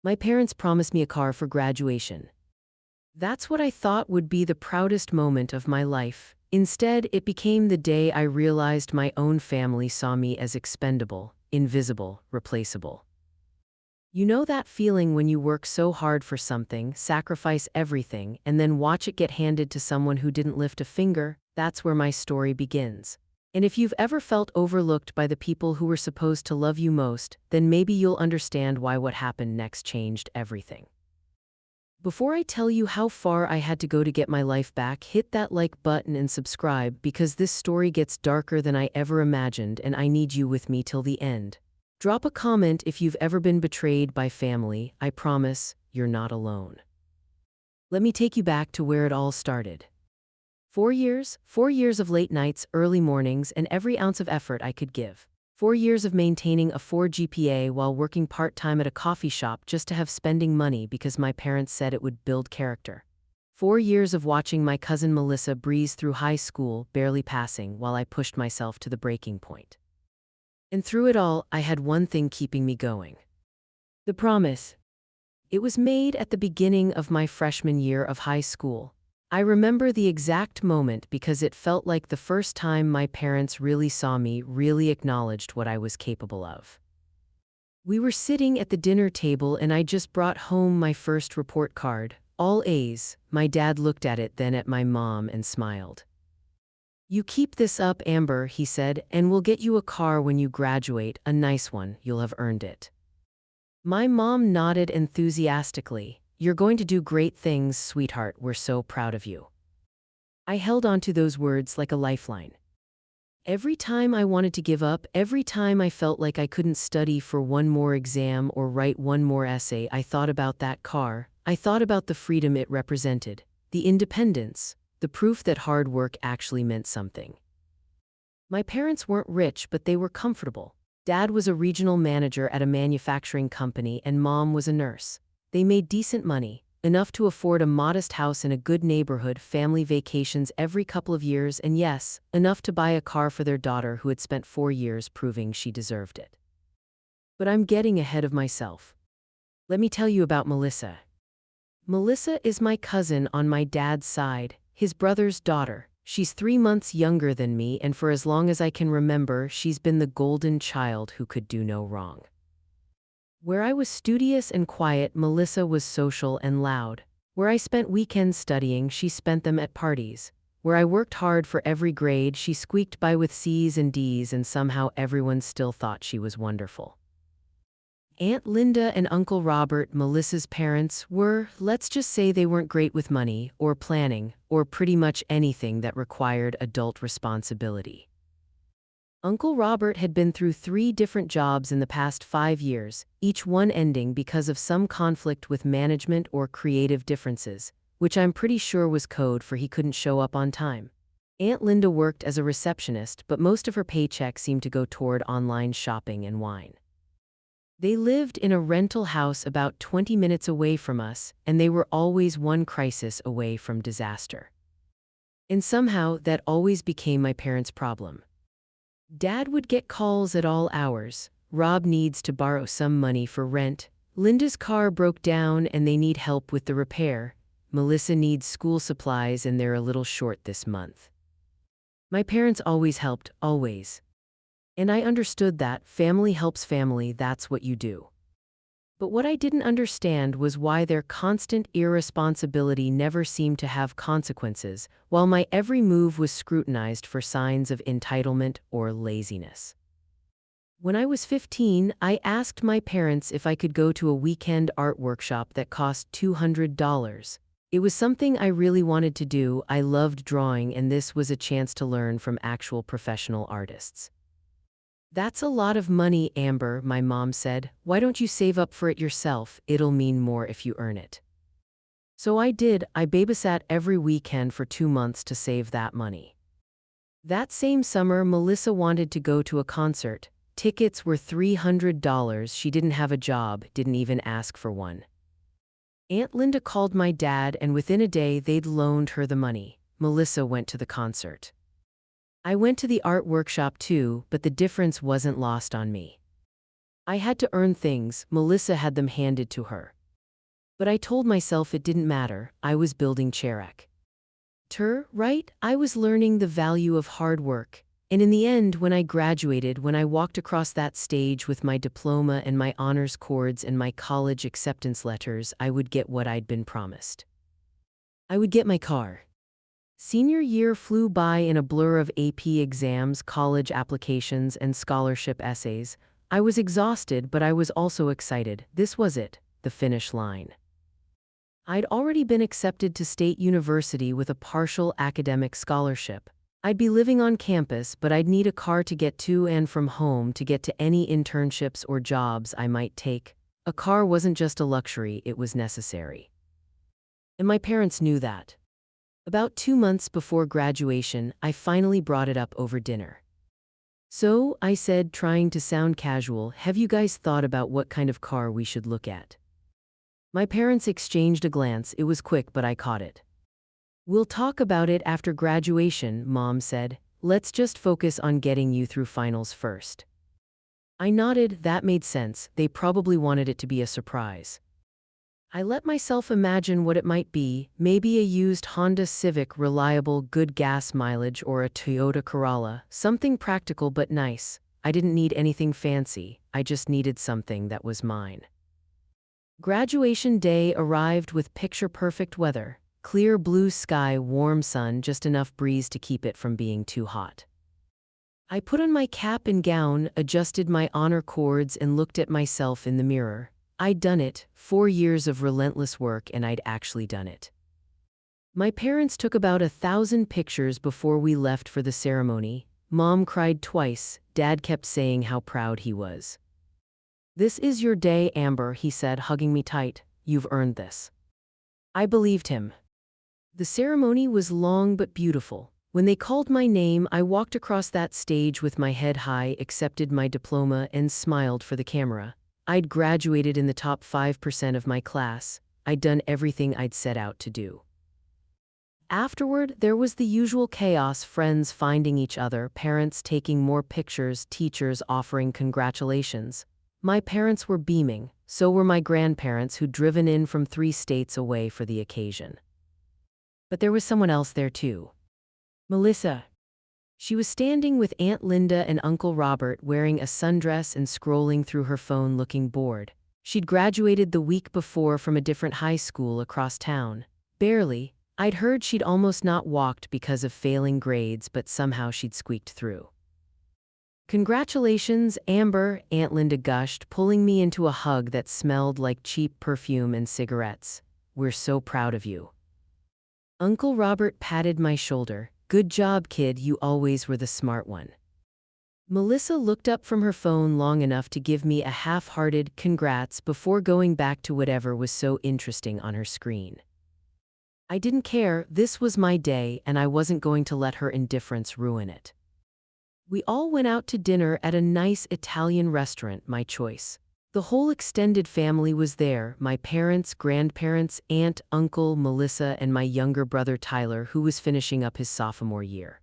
My parents promised me a car for graduation. That's what I thought would be the proudest moment of my life. Instead, it became the day I realized my own family saw me as expendable, invisible, replaceable. You know that feeling when you work so hard for something, sacrifice everything, and then watch it get handed to someone who didn't lift a finger? That's where my story begins. And if you've ever felt overlooked by the people who were supposed to love you most, then maybe you'll understand why what happened next changed everything. Before I tell you how far I had to go to get my life back, hit that like button and subscribe because this story gets darker than I ever imagined and I need you with me till the end. Drop a comment if you've ever been betrayed by family. I promise you're not alone. Let me take you back to where it all started. 4 years of late nights, early mornings, and every ounce of effort I could give. 4 years of maintaining a 4 GPA while working part-time at a coffee shop just to have spending money because my parents said it would build character. 4 years of watching my cousin Melissa breeze through high school, barely passing, while I pushed myself to the breaking point. And through it all, I had one thing keeping me going. The promise. It was made at the beginning of my freshman year of high school. I remember the exact moment because it felt like the first time my parents really saw me, really acknowledged what I was capable of. We were sitting at the dinner table and I just brought home my first report card, all A's. My dad looked at it, then at my mom, and smiled. "You keep this up, Amber," he said, "and we'll get you a car when you graduate, a nice one, you'll have earned it." My mom nodded enthusiastically. "You're going to do great things, sweetheart, we're so proud of you." I held on to those words like a lifeline. Every time I wanted to give up, every time I felt like I couldn't study for one more exam or write one more essay, I thought about that car. I thought about the freedom it represented, the independence, the proof that hard work actually meant something. My parents weren't rich, but they were comfortable. Dad was a regional manager at a manufacturing company and Mom was a nurse. They made decent money, enough to afford a modest house in a good neighborhood, family vacations every couple of years, and yes, enough to buy a car for their daughter who had spent 4 years proving she deserved it. But I'm getting ahead of myself. Let me tell you about Melissa. Melissa is my cousin on my dad's side, his brother's daughter. She's 3 months younger than me, and for as long as I can remember, she's been the golden child who could do no wrong. Where I was studious and quiet, Melissa was social and loud. Where I spent weekends studying, she spent them at parties. Where I worked hard for every grade, she squeaked by with C's and D's, and somehow everyone still thought she was wonderful. Aunt Linda and Uncle Robert, Melissa's parents, were, let's just say they weren't great with money, or planning, or pretty much anything that required adult responsibility. Uncle Robert had been through 3 different jobs in the past 5 years, each one ending because of some conflict with management or creative differences, which I'm pretty sure was code for he couldn't show up on time. Aunt Linda worked as a receptionist, but most of her paycheck seemed to go toward online shopping and wine. They lived in a rental house about 20 minutes away from us, and they were always one crisis away from disaster. And somehow, that always became my parents' problem. Dad would get calls at all hours. Rob needs to borrow some money for rent. Linda's car broke down and they need help with the repair. Melissa needs school supplies and they're a little short this month. My parents always helped, always. And I understood that family helps family, that's what you do. But what I didn't understand was why their constant irresponsibility never seemed to have consequences, while my every move was scrutinized for signs of entitlement or laziness. When I was 15, I asked my parents if I could go to a weekend art workshop that cost $200. It was something I really wanted to do. I loved drawing, and this was a chance to learn from actual professional artists. "That's a lot of money, Amber," my mom said. "Why don't you save up for it yourself? It'll mean more if you earn it." So I did. I babysat every weekend for 2 months to save that money. That same summer, Melissa wanted to go to a concert. Tickets were $300. She didn't have a job, didn't even ask for one. Aunt Linda called my dad, and within a day they'd loaned her the money. Melissa went to the concert. I went to the art workshop too, but the difference wasn't lost on me. I had to earn things, Melissa had them handed to her. But I told myself it didn't matter, I was building character, right? I was learning the value of hard work. And in the end, when I graduated, when I walked across that stage with my diploma and my honors cords and my college acceptance letters, I would get what I'd been promised. I would get my car. Senior year flew by in a blur of AP exams, college applications, and scholarship essays. I was exhausted, but I was also excited. This was it, the finish line. I'd already been accepted to State University with a partial academic scholarship. I'd be living on campus, but I'd need a car to get to and from home, to get to any internships or jobs I might take. A car wasn't just a luxury, it was necessary. And my parents knew that. About 2 months before graduation, I finally brought it up over dinner. So, I said, trying to sound casual, have you guys thought about what kind of car we should look at? My parents exchanged a glance. It was quick, but I caught it. We'll talk about it after graduation, Mom said. Let's just focus on getting you through finals first. I nodded. That made sense. They probably wanted it to be a surprise. I let myself imagine what it might be, maybe a used Honda Civic, reliable, good gas mileage, or a Toyota Corolla, something practical but nice. I didn't need anything fancy, I just needed something that was mine. Graduation day arrived with picture-perfect weather. Clear blue sky, warm sun, just enough breeze to keep it from being too hot. I put on my cap and gown, adjusted my honor cords, and looked at myself in the mirror. I'd done it, 4 years of relentless work, and I'd actually done it. My parents took about 1,000 pictures before we left for the ceremony. Mom cried twice. Dad kept saying how proud he was. This is your day, Amber, he said, hugging me tight. You've earned this. I believed him. The ceremony was long but beautiful. When they called my name, I walked across that stage with my head high, accepted my diploma, and smiled for the camera. I'd graduated in the top 5% of my class. I'd done everything I'd set out to do. Afterward, there was the usual chaos, friends finding each other, parents taking more pictures, teachers offering congratulations. My parents were beaming, so were my grandparents who'd driven in from 3 states away for the occasion. But there was someone else there too. Melissa. She was standing with Aunt Linda and Uncle Robert, wearing a sundress and scrolling through her phone, looking bored. She'd graduated the week before from a different high school across town. Barely. I'd heard she'd almost not walked because of failing grades, but somehow she'd squeaked through. Congratulations, Amber, Aunt Linda gushed, pulling me into a hug that smelled like cheap perfume and cigarettes. We're so proud of you. Uncle Robert patted my shoulder. Good job, kid, you always were the smart one. Melissa looked up from her phone long enough to give me a half-hearted congrats before going back to whatever was so interesting on her screen. I didn't care. This was my day, and I wasn't going to let her indifference ruin it. We all went out to dinner at a nice Italian restaurant, my choice. The whole extended family was there, my parents, grandparents, aunt, uncle, Melissa, and my younger brother Tyler, who was finishing up his sophomore year.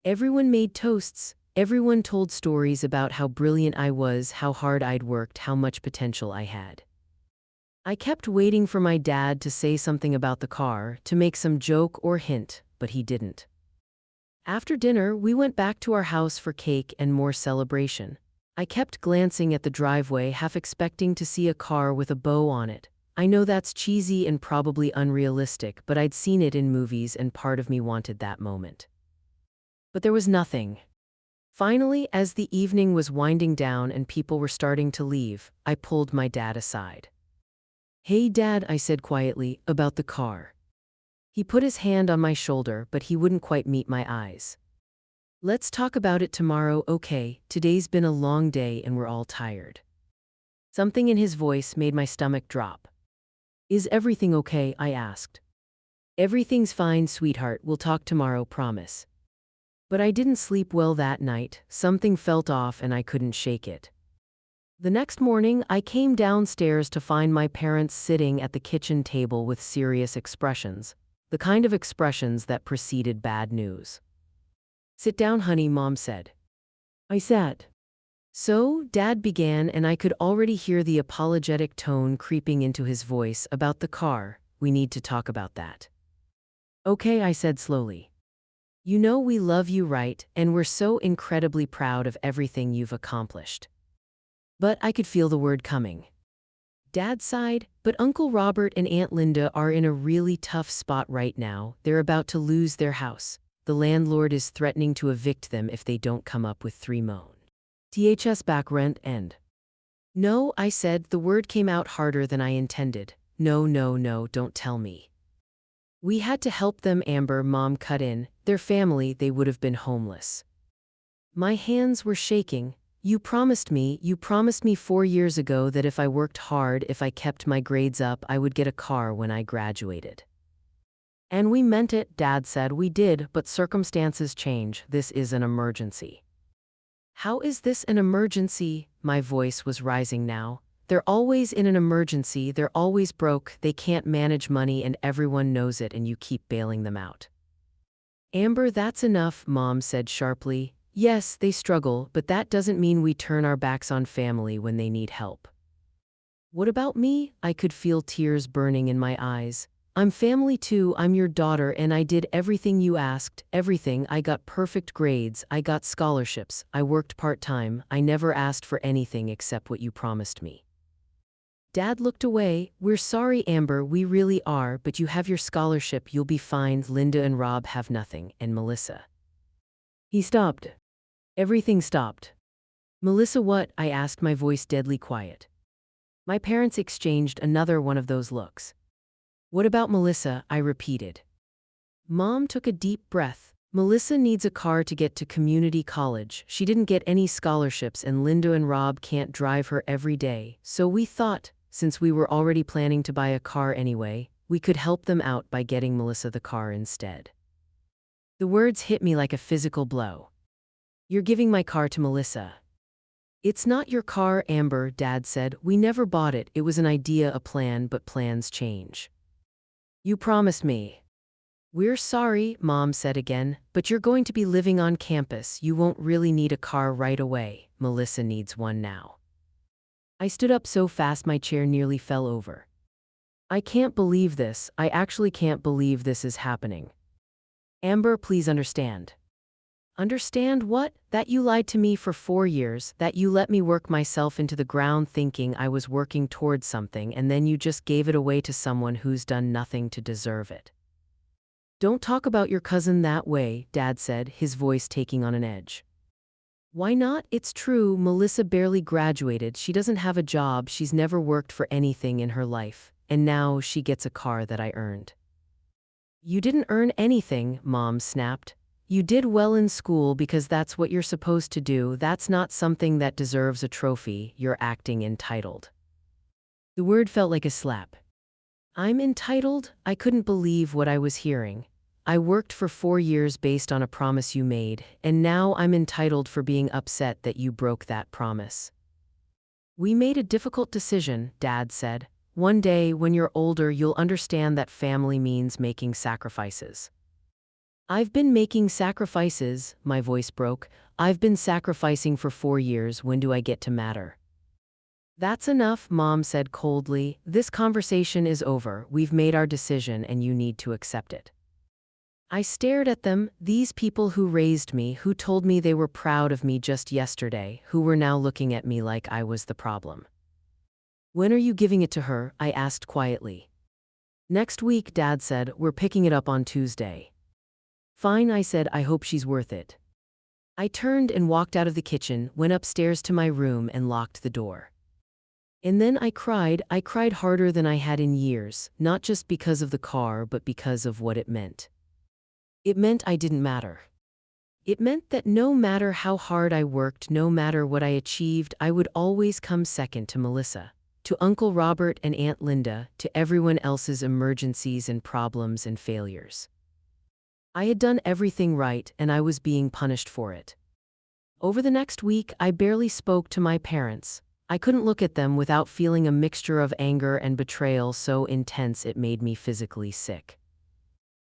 Everyone made toasts. Everyone told stories about how brilliant I was, how hard I'd worked, how much potential I had. I kept waiting for my dad to say something about the car, to make some joke or hint, but he didn't. After dinner, we went back to our house for cake and more celebration. I kept glancing at the driveway, half expecting to see a car with a bow on it. I know that's cheesy and probably unrealistic, but I'd seen it in movies and part of me wanted that moment. But there was nothing. Finally, as the evening was winding down and people were starting to leave, I pulled my dad aside. Hey Dad, I said quietly, about the car. He put his hand on my shoulder, but he wouldn't quite meet my eyes. Let's talk about it tomorrow, okay? Today's been a long day and we're all tired. Something in his voice made my stomach drop. Is everything okay? I asked. Everything's fine, sweetheart. We'll talk tomorrow, promise. But I didn't sleep well that night. Something felt off and I couldn't shake it. The next morning, I came downstairs to find my parents sitting at the kitchen table with serious expressions. The kind of expressions that preceded bad news. Sit down, honey, Mom said. I sat. So, Dad began, and I could already hear the apologetic tone creeping into his voice. About the car, we need to talk about that. Okay, I said slowly. You know we love you, right, and we're so incredibly proud of everything you've accomplished. But I could feel the word coming. Dad sighed, but Uncle Robert and Aunt Linda are in a really tough spot right now. They're about to lose their house. The landlord is threatening to evict them if they don't come up with 3 months back rent and. No, I said, the word came out harder than I intended. No, no, no, don't tell me. We had to help them, Amber, Mom cut in. Their family, they would have been homeless. My hands were shaking. You promised me 4 years ago that if I worked hard, if I kept my grades up, I would get a car when I graduated. And we meant it, Dad said. We did, but circumstances change. This is an emergency. How is this an emergency? My voice was rising now. They're always in an emergency, they're always broke, they can't manage money and everyone knows it and you keep bailing them out. Amber, that's enough, Mom said sharply. Yes, they struggle, but that doesn't mean we turn our backs on family when they need help. What about me? I could feel tears burning in my eyes. I'm family too, I'm your daughter and I did everything you asked, everything. I got perfect grades, I got scholarships, I worked part-time, I never asked for anything except what you promised me. Dad looked away. We're sorry, Amber, we really are, but you have your scholarship, you'll be fine. Linda and Rob have nothing, and Melissa. He stopped. Everything stopped. Melissa, what? I asked, my voice deadly quiet. My parents exchanged another one of those looks. What about Melissa? I repeated. Mom took a deep breath. Melissa needs a car to get to community college. She didn't get any scholarships and Linda and Rob can't drive her every day. So we thought, since we were already planning to buy a car anyway, we could help them out by getting Melissa the car instead. The words hit me like a physical blow. You're giving my car to Melissa. It's not your car, Amber, Dad said. We never bought it. It was an idea, a plan, but plans change. You promised me. We're sorry, Mom said again, but you're going to be living on campus. You won't really need a car right away. Melissa needs one now. I stood up so fast my chair nearly fell over. I can't believe this. I actually can't believe this is happening. Amber, please understand. Understand what? That you lied to me for 4 years, that you let me work myself into the ground thinking I was working towards something and then you just gave it away to someone who's done nothing to deserve it. Don't talk about your cousin that way, Dad said, his voice taking on an edge. Why not? It's true, Melissa barely graduated, she doesn't have a job, she's never worked for anything in her life, and now she gets a car that I earned. You didn't earn anything, Mom snapped. You did well in school because that's what you're supposed to do. That's not something that deserves a trophy. You're acting entitled. The word felt like a slap. I'm entitled? I couldn't believe what I was hearing. I worked for 4 years based on a promise you made, and now I'm entitled for being upset that you broke that promise. We made a difficult decision, Dad said. One day, when you're older, you'll understand that family means making sacrifices. I've been making sacrifices, my voice broke. I've been sacrificing for 4 years, when do I get to matter? That's enough, Mom said coldly. This conversation is over, we've made our decision and you need to accept it. I stared at them, these people who raised me, who told me they were proud of me just yesterday, who were now looking at me like I was the problem. When are you giving it to her? I asked quietly. Next week, Dad said, we're picking it up on Tuesday. Fine, I said, I hope she's worth it. I turned and walked out of the kitchen, went upstairs to my room and locked the door. And then I cried harder than I had in years, not just because of the car but because of what it meant. It meant I didn't matter. It meant that no matter how hard I worked, no matter what I achieved, I would always come second to Melissa, to Uncle Robert and Aunt Linda, to everyone else's emergencies and problems and failures. I had done everything right, and I was being punished for it. Over the next week, I barely spoke to my parents. I couldn't look at them without feeling a mixture of anger and betrayal so intense it made me physically sick.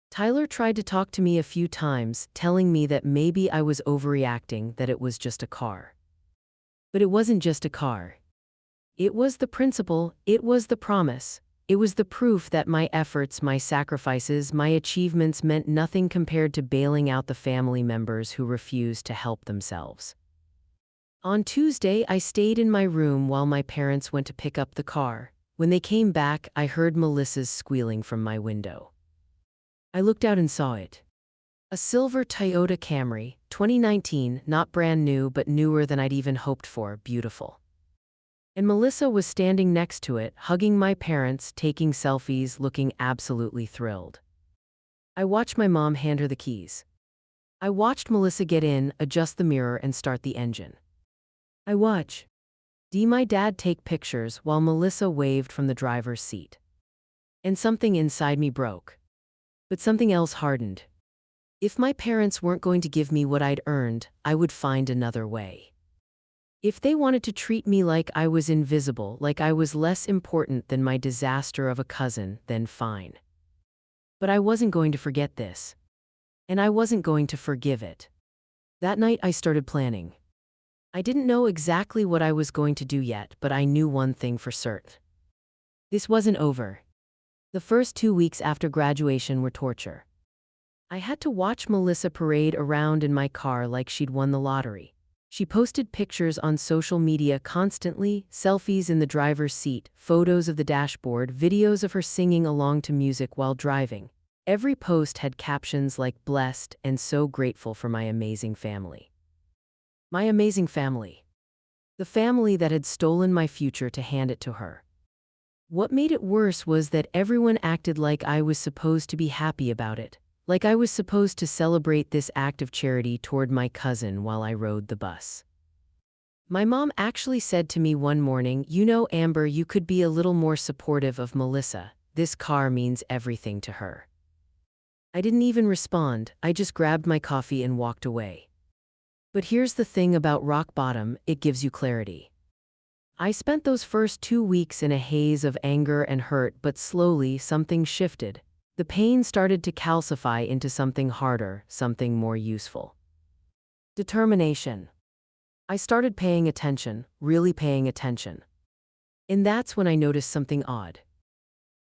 Tyler tried to talk to me a few times, telling me that maybe I was overreacting, that it was just a car. But it wasn't just a car. It was the principle, it was the promise. It was the proof that my efforts, my sacrifices, my achievements meant nothing compared to bailing out the family members who refused to help themselves. On Tuesday, I stayed in my room while my parents went to pick up the car. When they came back, I heard Melissa's squealing from my window. I looked out and saw it. A silver Toyota Camry, 2019, not brand new but newer than I'd even hoped for, beautiful. And Melissa was standing next to it, hugging my parents, taking selfies, looking absolutely thrilled. I watched my mom hand her the keys. I watched Melissa get in, adjust the mirror, and start the engine. I watched my dad take pictures while Melissa waved from the driver's seat. And something inside me broke. But something else hardened. If my parents weren't going to give me what I'd earned, I would find another way. If they wanted to treat me like I was invisible, like I was less important than my disaster of a cousin, then fine. But I wasn't going to forget this. And I wasn't going to forgive it. That night I started planning. I didn't know exactly what I was going to do yet, but I knew one thing for certain. This wasn't over. The first 2 weeks after graduation were torture. I had to watch Melissa parade around in my car like she'd won the lottery. She posted pictures on social media constantly, selfies in the driver's seat, photos of the dashboard, videos of her singing along to music while driving. Every post had captions like "blessed" and "so grateful for my amazing family." My amazing family. The family that had stolen my future to hand it to her. What made it worse was that everyone acted like I was supposed to be happy about it. Like I was supposed to celebrate this act of charity toward my cousin while I rode the bus. My mom actually said to me one morning, "You know, Amber, you could be a little more supportive of Melissa. This car means everything to her." I didn't even respond, I just grabbed my coffee and walked away. But here's the thing about rock bottom, it gives you clarity. I spent those first 2 weeks in a haze of anger and hurt, but slowly something shifted. The pain started to calcify into something harder, something more useful. Determination. I started paying attention, really paying attention. And that's when I noticed something odd.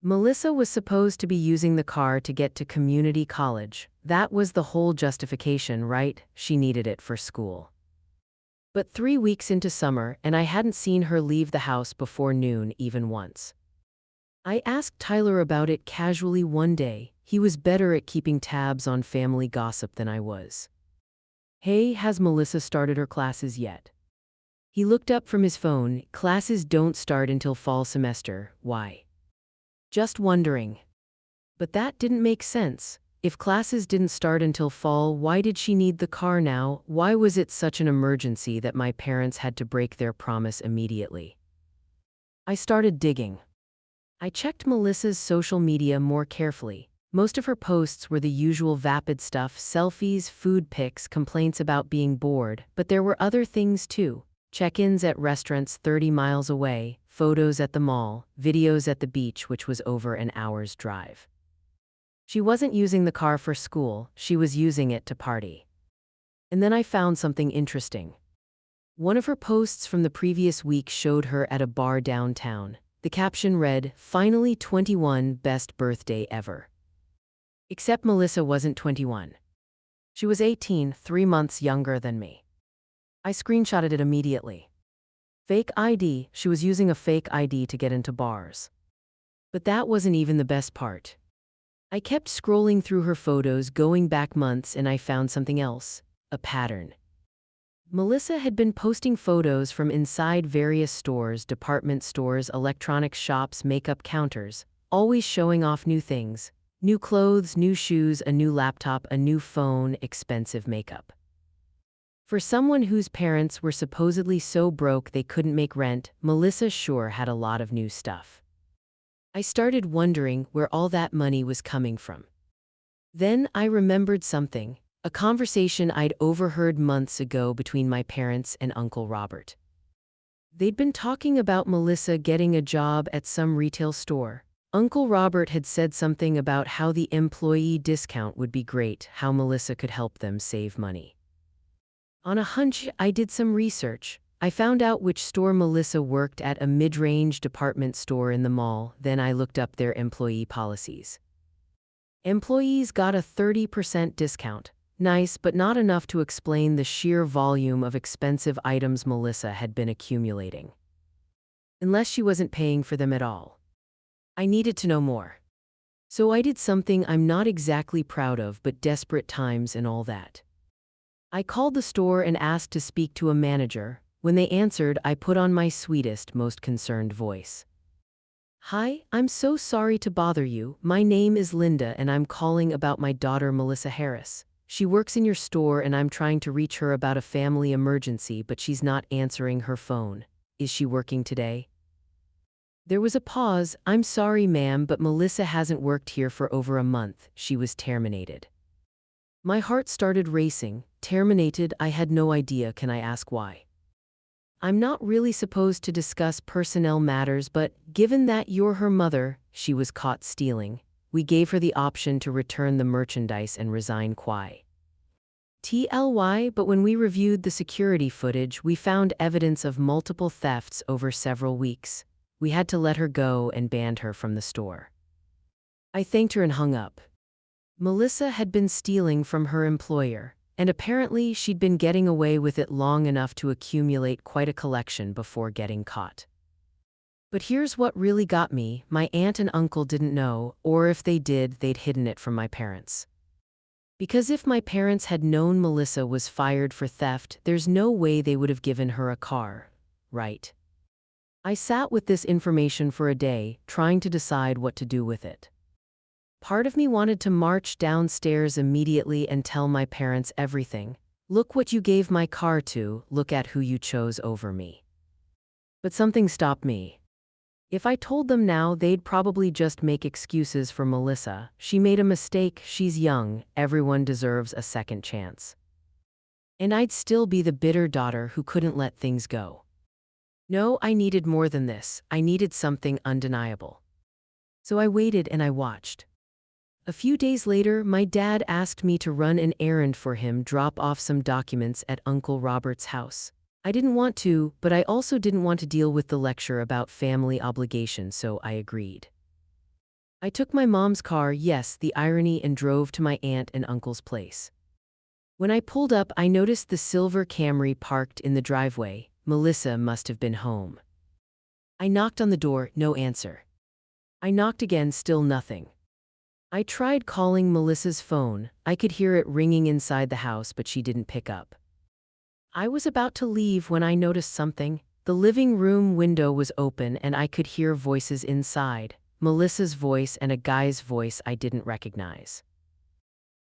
Melissa was supposed to be using the car to get to community college. That was the whole justification, right? She needed it for school. But 3 weeks into summer, and I hadn't seen her leave the house before noon even once. I asked Tyler about it casually one day. He was better at keeping tabs on family gossip than I was. "Hey, has Melissa started her classes yet?" He looked up from his phone. "Classes don't start until fall semester. Why?" "Just wondering." But that didn't make sense. If classes didn't start until fall, why did she need the car now? Why was it such an emergency that my parents had to break their promise immediately? I started digging. I checked Melissa's social media more carefully. Most of her posts were the usual vapid stuff: selfies, food pics, complaints about being bored, but there were other things too. Check-ins at restaurants 30 miles away, photos at the mall, videos at the beach, which was over an hour's drive. She wasn't using the car for school, she was using it to party. And then I found something interesting. One of her posts from the previous week showed her at a bar downtown. The caption read, "Finally 21, best birthday ever." Except Melissa wasn't 21. She was 18, 3 months younger than me. I screenshotted it immediately. Fake ID, she was using a fake ID to get into bars. But that wasn't even the best part. I kept scrolling through her photos, going back months, and I found something else, a pattern. Melissa had been posting photos from inside various stores, department stores, electronics shops, makeup counters, always showing off new things. New clothes, new shoes, a new laptop, a new phone, expensive makeup. For someone whose parents were supposedly so broke they couldn't make rent, Melissa sure had a lot of new stuff. I started wondering where all that money was coming from. Then I remembered something. A conversation I'd overheard months ago between my parents and Uncle Robert. They'd been talking about Melissa getting a job at some retail store. Uncle Robert had said something about how the employee discount would be great, how Melissa could help them save money. On a hunch, I did some research. I found out which store Melissa worked at, a mid-range department store in the mall. Then I looked up their employee policies. Employees got a 30% discount. Nice, but not enough to explain the sheer volume of expensive items Melissa had been accumulating. Unless she wasn't paying for them at all. I needed to know more. So I did something I'm not exactly proud of, but desperate times and all that. I called the store and asked to speak to a manager. When they answered, I put on my sweetest, most concerned voice. "Hi, I'm so sorry to bother you. My name is Linda and I'm calling about my daughter Melissa Harris. She works in your store and I'm trying to reach her about a family emergency, but she's not answering her phone. Is she working today?" There was a pause. "I'm sorry, ma'am, but Melissa hasn't worked here for over a month. She was terminated." My heart started racing. Terminated? I had no idea. Can I ask why? I'm not really supposed to discuss personnel matters, but given that you're her mother, she was caught stealing. We gave her the option to return the merchandise and resign Quai. TLY, but when we reviewed the security footage, we found evidence of multiple thefts over several weeks. We had to let her go and banned her from the store. I thanked her and hung up. Melissa had been stealing from her employer, and apparently she'd been getting away with it long enough to accumulate quite a collection before getting caught. But here's what really got me. My aunt and uncle didn't know, or if they did, they'd hidden it from my parents. Because if my parents had known Melissa was fired for theft, there's no way they would have given her a car, right? I sat with this information for a day, trying to decide what to do with it. Part of me wanted to march downstairs immediately and tell my parents everything. "Look what you gave my car to, look at who you chose over me." But something stopped me. If I told them now, they'd probably just make excuses for Melissa. She made a mistake, she's young, everyone deserves a second chance. And I'd still be the bitter daughter who couldn't let things go. No, I needed more than this. I needed something undeniable. So I waited and I watched. A few days later, my dad asked me to run an errand for him, drop off some documents at Uncle Robert's house. I didn't want to, but I also didn't want to deal with the lecture about family obligations, so I agreed. I took my mom's car, yes, the irony, and drove to my aunt and uncle's place. When I pulled up, I noticed the silver Camry parked in the driveway. Melissa must have been home. I knocked on the door, no answer. I knocked again, still nothing. I tried calling Melissa's phone. I could hear it ringing inside the house, but she didn't pick up. I was about to leave when I noticed something. The living room window was open and I could hear voices inside. Melissa's voice and a guy's voice I didn't recognize.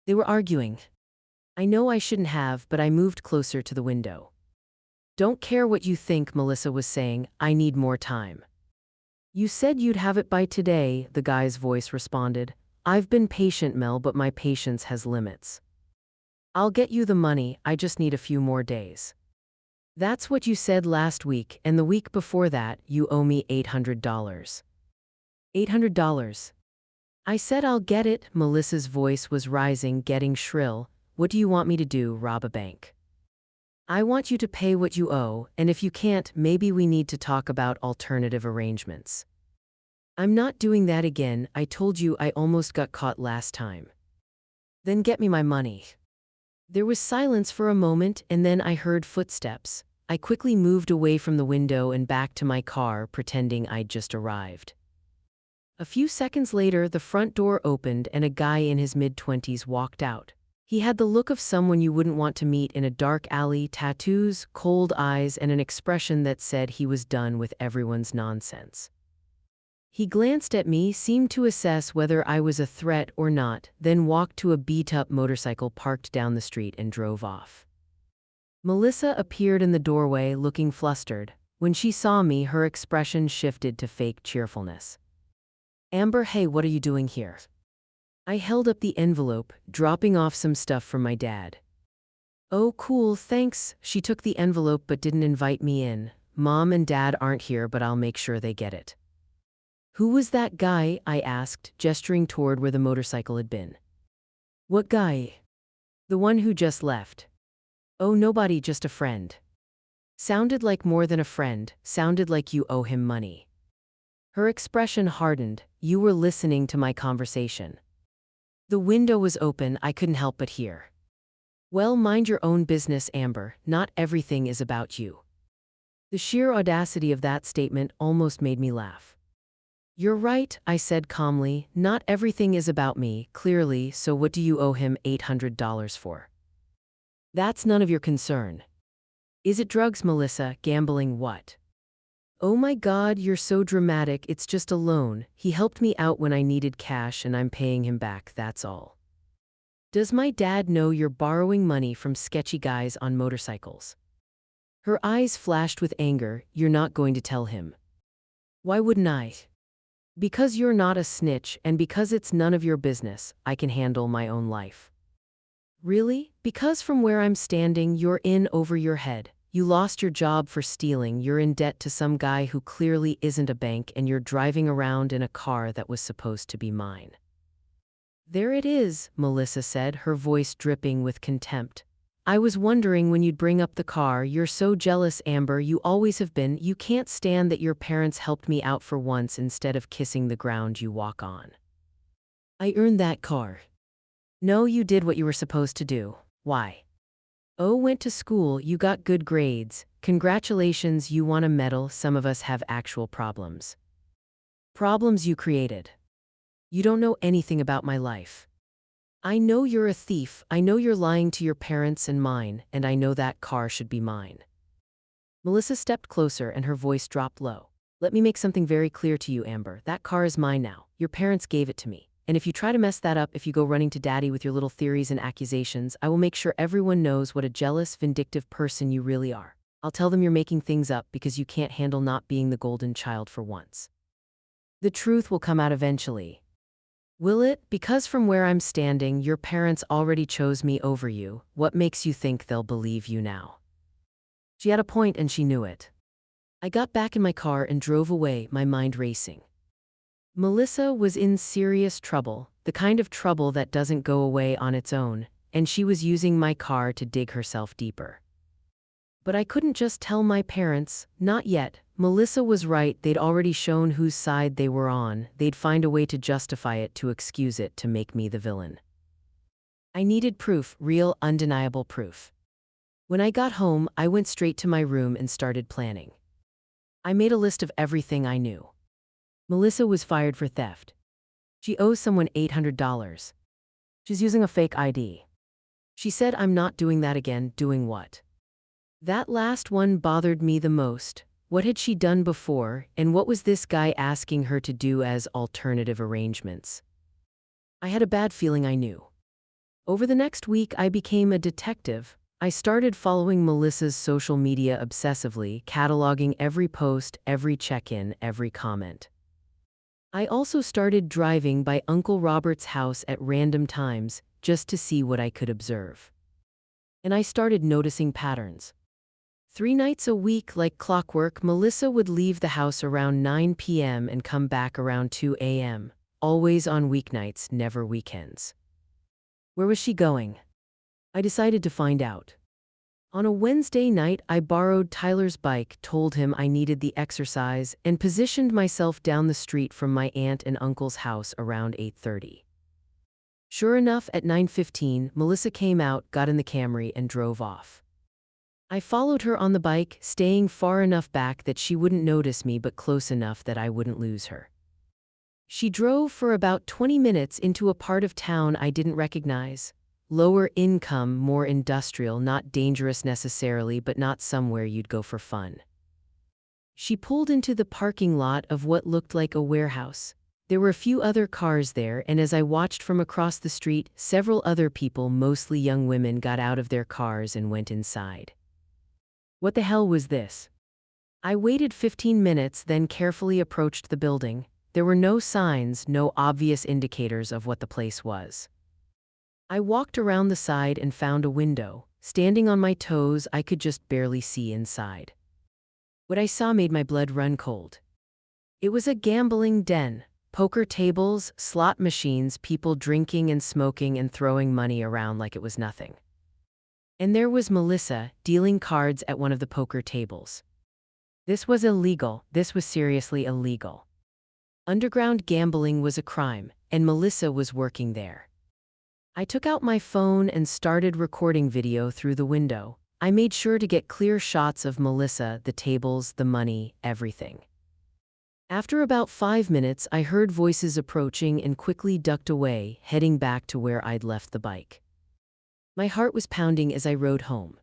They were arguing. I know I shouldn't have, but I moved closer to the window. "Don't care what you think," Melissa was saying. "I need more time." "You said you'd have it by today," the guy's voice responded. "I've been patient, Mel, but my patience has limits. I'll get you the money, I just need a few more days." "That's what you said last week, and the week before that, you owe me $800. $800. I said I'll get it." Melissa's voice was rising, getting shrill. "What do you want me to do, rob a bank?" "I want you to pay what you owe, and if you can't, maybe we need to talk about alternative arrangements." "I'm not doing that again. I told you I almost got caught last time." "Then get me my money." There was silence for a moment, and then I heard footsteps. I quickly moved away from the window and back to my car, pretending I'd just arrived. A few seconds later, the front door opened and a guy in his mid-20s walked out. He had the look of someone you wouldn't want to meet in a dark alley, tattoos, cold eyes, and an expression that said he was done with everyone's nonsense. He glanced at me, seemed to assess whether I was a threat or not, then walked to a beat-up motorcycle parked down the street and drove off. Melissa appeared in the doorway, looking flustered. When she saw me, her expression shifted to fake cheerfulness. "Amber, hey, what are you doing here?" I held up the envelope, dropping off some stuff from my dad. "Oh, cool, thanks." She took the envelope but didn't invite me in. "Mom and Dad aren't here, but I'll make sure they get it." "Who was that guy?" I asked, gesturing toward where the motorcycle had been. "What guy?" "The one who just left." "Oh, nobody, just a friend." Sounded like more than a friend, sounded like you owe him money. Her expression hardened. You were listening to my conversation. The window was open, I couldn't help but hear. Well, mind your own business, Amber, not everything is about you. The sheer audacity of that statement almost made me laugh. You're right, I said calmly, not everything is about me, clearly, so what do you owe him $800 for? That's none of your concern. Is it drugs, Melissa, gambling, what? Oh my God, you're so dramatic, it's just a loan. He helped me out when I needed cash and I'm paying him back, that's all. Does my dad know you're borrowing money from sketchy guys on motorcycles? Her eyes flashed with anger. You're not going to tell him. Why wouldn't I? Because you're not a snitch and because it's none of your business, I can handle my own life. Really? Because from where I'm standing, you're in over your head. You lost your job for stealing, you're in debt to some guy who clearly isn't a bank, and you're driving around in a car that was supposed to be mine. There it is, Melissa said, her voice dripping with contempt. I was wondering when you'd bring up the car. You're so jealous, Amber, you always have been. You can't stand that your parents helped me out for once instead of kissing the ground you walk on. I earned that car. No, you did what you were supposed to do. Why? Oh, went to school, you got good grades. Congratulations, you won a medal. Some of us have actual problems. Problems you created. You don't know anything about my life. I know you're a thief, I know you're lying to your parents and mine, and I know that car should be mine. Melissa stepped closer and her voice dropped low. Let me make something very clear to you, Amber. That car is mine now. Your parents gave it to me. And if you try to mess that up, if you go running to Daddy with your little theories and accusations, I will make sure everyone knows what a jealous, vindictive person you really are. I'll tell them you're making things up because you can't handle not being the golden child for once. The truth will come out eventually. Will it? Because from where I'm standing, your parents already chose me over you. What makes you think they'll believe you now? She had a point and she knew it. I got back in my car and drove away, my mind racing. Melissa was in serious trouble, the kind of trouble that doesn't go away on its own, and she was using my car to dig herself deeper. But I couldn't just tell my parents, not yet. Melissa was right, they'd already shown whose side they were on. They'd find a way to justify it, to excuse it, to make me the villain. I needed proof, real, undeniable proof. When I got home, I went straight to my room and started planning. I made a list of everything I knew. Melissa was fired for theft. She owes someone $800. She's using a fake ID. She said I'm not doing that again. Doing what? That last one bothered me the most. What had she done before, and what was this guy asking her to do as alternative arrangements? I had a bad feeling I knew. Over the next week, I became a detective. I started following Melissa's social media obsessively, cataloging every post, every check-in, every comment. I also started driving by Uncle Robert's house at random times, just to see what I could observe. And I started noticing patterns. 3 nights a week, like clockwork, Melissa would leave the house around 9 p.m. and come back around 2 a.m., always on weeknights, never weekends. Where was she going? I decided to find out. On a Wednesday night, I borrowed Tyler's bike, told him I needed the exercise, and positioned myself down the street from my aunt and uncle's house around 8:30. Sure enough, at 9:15, Melissa came out, got in the Camry, and drove off. I followed her on the bike, staying far enough back that she wouldn't notice me but close enough that I wouldn't lose her. She drove for about 20 minutes into a part of town I didn't recognize. Lower income, more industrial, not dangerous necessarily, but not somewhere you'd go for fun. She pulled into the parking lot of what looked like a warehouse. There were a few other cars there, and as I watched from across the street, several other people, mostly young women, got out of their cars and went inside. What the hell was this? I waited 15 minutes, then carefully approached the building. There were no signs, no obvious indicators of what the place was. I walked around the side and found a window. Standing on my toes, I could just barely see inside. What I saw made my blood run cold. It was a gambling den. Poker tables, slot machines, people drinking and smoking and throwing money around like it was nothing. And there was Melissa, dealing cards at one of the poker tables. This was illegal. This was seriously illegal. Underground gambling was a crime, and Melissa was working there. I took out my phone and started recording video through the window. I made sure to get clear shots of Melissa, the tables, the money, everything. After about 5 minutes, I heard voices approaching and quickly ducked away, heading back to where I'd left the bike. My heart was pounding as I rode home.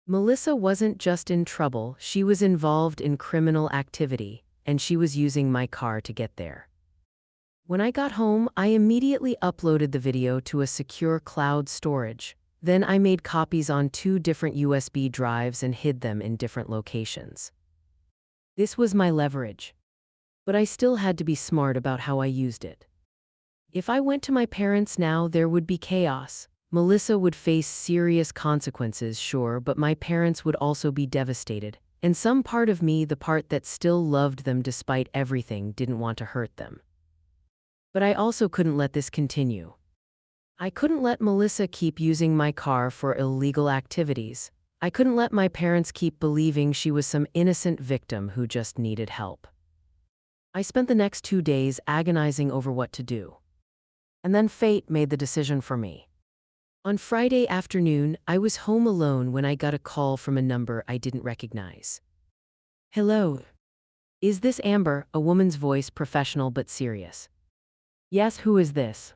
Melissa wasn't just in trouble, she was involved in criminal activity, and she was using my car to get there. When I got home, I immediately uploaded the video to a secure cloud storage. Then I made copies on 2 different USB drives and hid them in different locations. This was my leverage. But I still had to be smart about how I used it. If I went to my parents now, there would be chaos. Melissa would face serious consequences, sure, but my parents would also be devastated. And some part of me, the part that still loved them despite everything, didn't want to hurt them. But I also couldn't let this continue. I couldn't let Melissa keep using my car for illegal activities. I couldn't let my parents keep believing she was some innocent victim who just needed help. I spent the next 2 days agonizing over what to do. And then fate made the decision for me. On Friday afternoon, I was home alone when I got a call from a number I didn't recognize. "Hello. Is this Amber?" A woman's voice, professional but serious. "Yes, who is this?"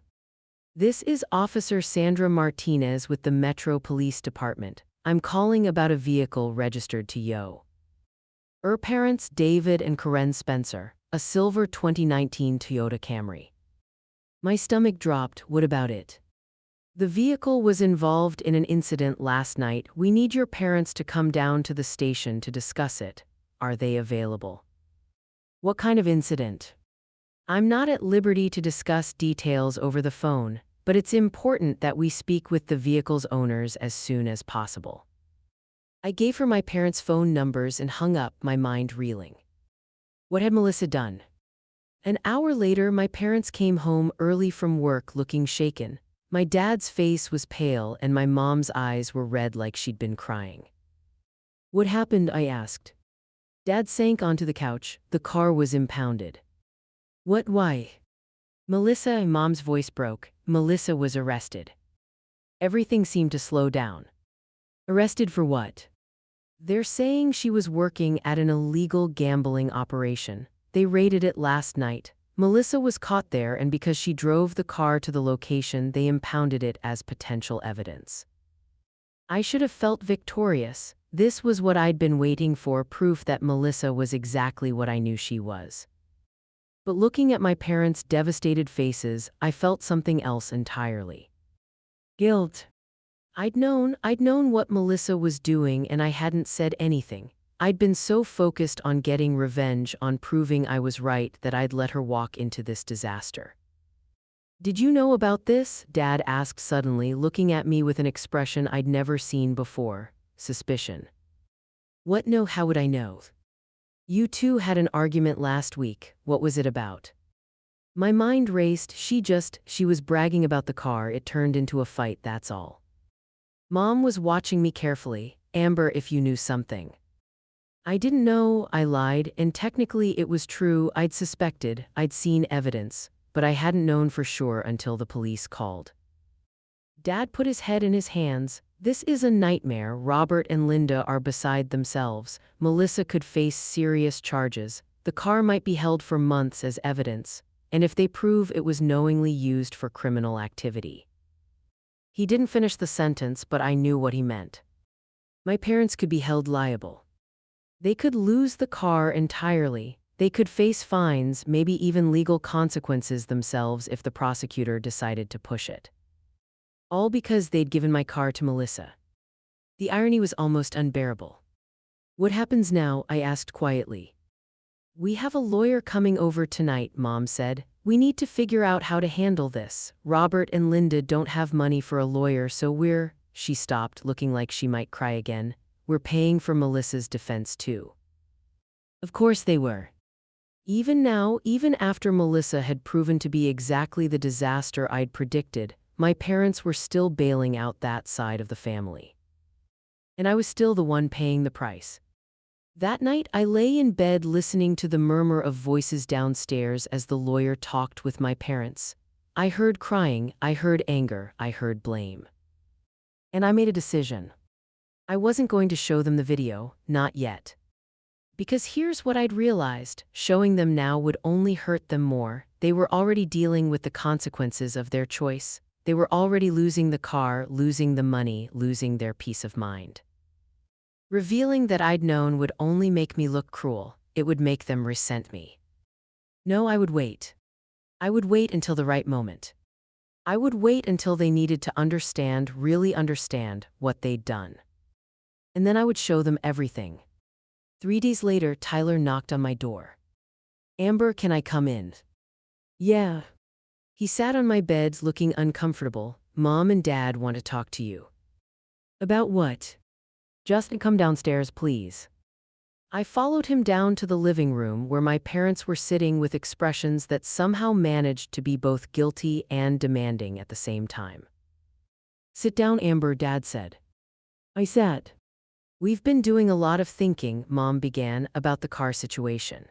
"This is Officer Sandra Martinez with the Metro Police Department. I'm calling about a vehicle registered to Yo. Parents, David and Karen Spencer, a silver 2019 Toyota Camry." My stomach dropped. What about it? "The vehicle was involved in an incident last night. We need your parents to come down to the station to discuss it. Are they available?" "What kind of incident?" "I'm not at liberty to discuss details over the phone, but it's important that we speak with the vehicle's owners as soon as possible." I gave her my parents' phone numbers and hung up, my mind reeling. What had Melissa done? An hour later, my parents came home early from work looking shaken. My dad's face was pale and my mom's eyes were red like she'd been crying. "What happened?" I asked. Dad sank onto the couch. The car was impounded. "What? Why?" "Melissa," Mom's voice broke. "Melissa was arrested." Everything seemed to slow down. "Arrested for what?" "They're saying she was working at an illegal gambling operation. They raided it last night. Melissa was caught there, and because she drove the car to the location, they impounded it as potential evidence." I should have felt victorious. This was what I'd been waiting for, proof that Melissa was exactly what I knew she was. But looking at my parents' devastated faces, I felt something else entirely. Guilt. I'd known what Melissa was doing, and I hadn't said anything. I'd been so focused on getting revenge, on proving I was right, that I'd let her walk into this disaster. "Did you know about this?" Dad asked suddenly, looking at me with an expression I'd never seen before. Suspicion. "What? No, how would I know?" "You two had an argument last week. What was it about?" My mind raced. She was bragging about the car. It turned into a fight, that's all. Mom was watching me carefully. "Amber, if you knew something." "I didn't know," I lied, and technically it was true. I'd suspected, I'd seen evidence, but I hadn't known for sure until the police called. Dad put his head in his hands. "This is a nightmare. Robert and Linda are beside themselves. Melissa could face serious charges. The car might be held for months as evidence, and if they prove it was knowingly used for criminal activity." He didn't finish the sentence, but I knew what he meant. My parents could be held liable. They could lose the car entirely. They could face fines, maybe even legal consequences themselves if the prosecutor decided to push it. All because they'd given my car to Melissa. The irony was almost unbearable. "What happens now?" I asked quietly. "We have a lawyer coming over tonight," Mom said. "We need to figure out how to handle this. Robert and Linda don't have money for a lawyer, so She stopped, looking like she might cry again. "We're paying for Melissa's defense too." Of course they were. Even now, even after Melissa had proven to be exactly the disaster I'd predicted, my parents were still bailing out that side of the family. and I was still the one paying the price. That night, I lay in bed listening to the murmur of voices downstairs as the lawyer talked with my parents. I heard crying, I heard anger, I heard blame. And I made a decision. I wasn't going to show them the video, not yet. Because here's what I'd realized, showing them now would only hurt them more. They were already dealing with the consequences of their choice. They were already losing the car, losing the money, losing their peace of mind. Revealing that I'd known would only make me look cruel. It would make them resent me. No, I would wait. I would wait until the right moment. I would wait until they needed to understand, really understand, what they'd done. And then I would show them everything. 3 days later, Tyler knocked on my door. "Amber, can I come in?" "Yeah." He sat on my bed looking uncomfortable. "Mom and Dad want to talk to you." "About what?" "Just come downstairs, please." I followed him down to the living room where my parents were sitting with expressions that somehow managed to be both guilty and demanding at the same time. "Sit down, Amber," Dad said. I sat. "We've been doing a lot of thinking," Mom began, "about the car situation."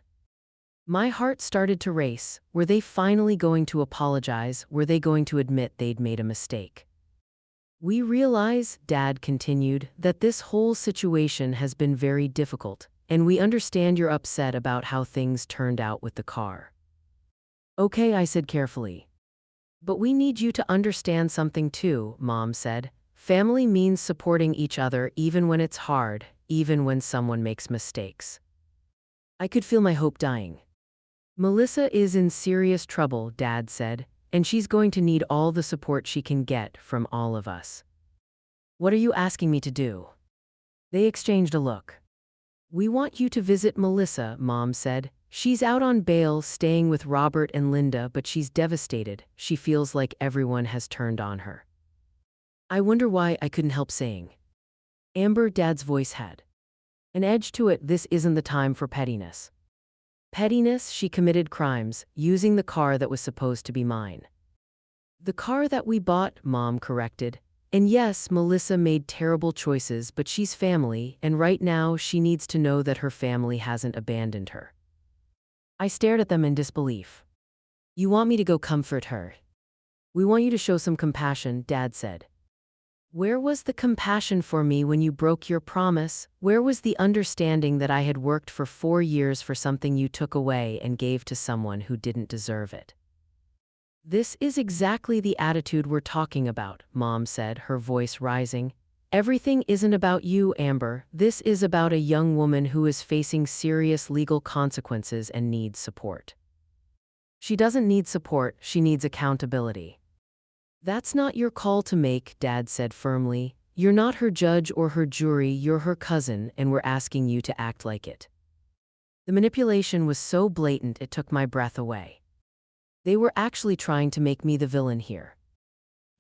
My heart started to race. Were they finally going to apologize? Were they going to admit they'd made a mistake? "We realize," Dad continued, "that this whole situation has been very difficult, and we understand you're upset about how things turned out with the car." "Okay," I said carefully. "But we need you to understand something too," Mom said. "Family means supporting each other even when it's hard, even when someone makes mistakes." I could feel my hope dying. "Melissa is in serious trouble," Dad said, "and she's going to need all the support she can get from all of us." "What are you asking me to do?" They exchanged a look. "We want you to visit Melissa," Mom said. "She's out on bail staying with Robert and Linda, but she's devastated. She feels like everyone has turned on her." I wonder why, I couldn't help saying. "Amber," Dad's voice had an edge to it. "This isn't the time for pettiness." "Pettiness?" She committed crimes, using the car that was supposed to be mine. "The car that we bought," Mom corrected. "And yes, Melissa made terrible choices, but she's family, and right now she needs to know that her family hasn't abandoned her." I stared at them in disbelief. "You want me to go comfort her?" "We want you to show some compassion," Dad said. "Where was the compassion for me when you broke your promise? Where was the understanding that I had worked for 4 years for something you took away and gave to someone who didn't deserve it?" "This is exactly the attitude we're talking about," Mom said, her voice rising. "Everything isn't about you, Amber. This is about a young woman who is facing serious legal consequences and needs support." "She doesn't need support, she needs accountability." "That's not your call to make," Dad said firmly. "You're not her judge or her jury, you're her cousin, and we're asking you to act like it." The manipulation was so blatant it took my breath away. They were actually trying to make me the villain here.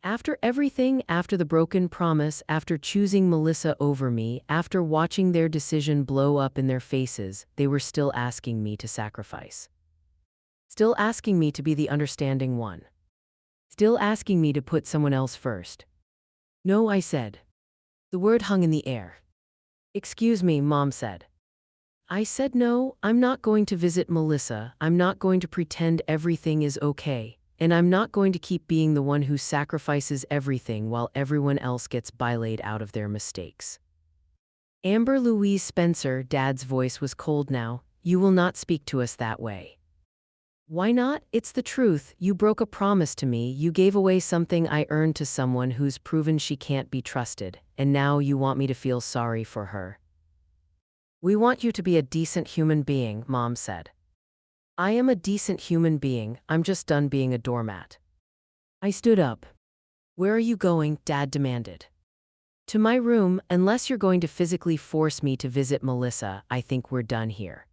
After everything, after the broken promise, after choosing Melissa over me, after watching their decision blow up in their faces, they were still asking me to sacrifice. Still asking me to be the understanding one. Still asking me to put someone else first. "No," I said. The word hung in the air. "Excuse me," Mom said. I said no, I'm not going to visit Melissa, I'm not going to pretend everything is okay, and I'm not going to keep being the one who sacrifices everything while everyone else gets bailaid out of their mistakes. "Amber Louise Spencer," Dad's voice was cold now, "you will not speak to us that way." "Why not? It's the truth. You broke a promise to me, you gave away something I earned to someone who's proven she can't be trusted, and now you want me to feel sorry for her." "We want you to be a decent human being," Mom said. "I am a decent human being, I'm just done being a doormat." I stood up. "Where are you going?" Dad demanded. "To my room. Unless you're going to physically force me to visit Melissa, I think we're done here."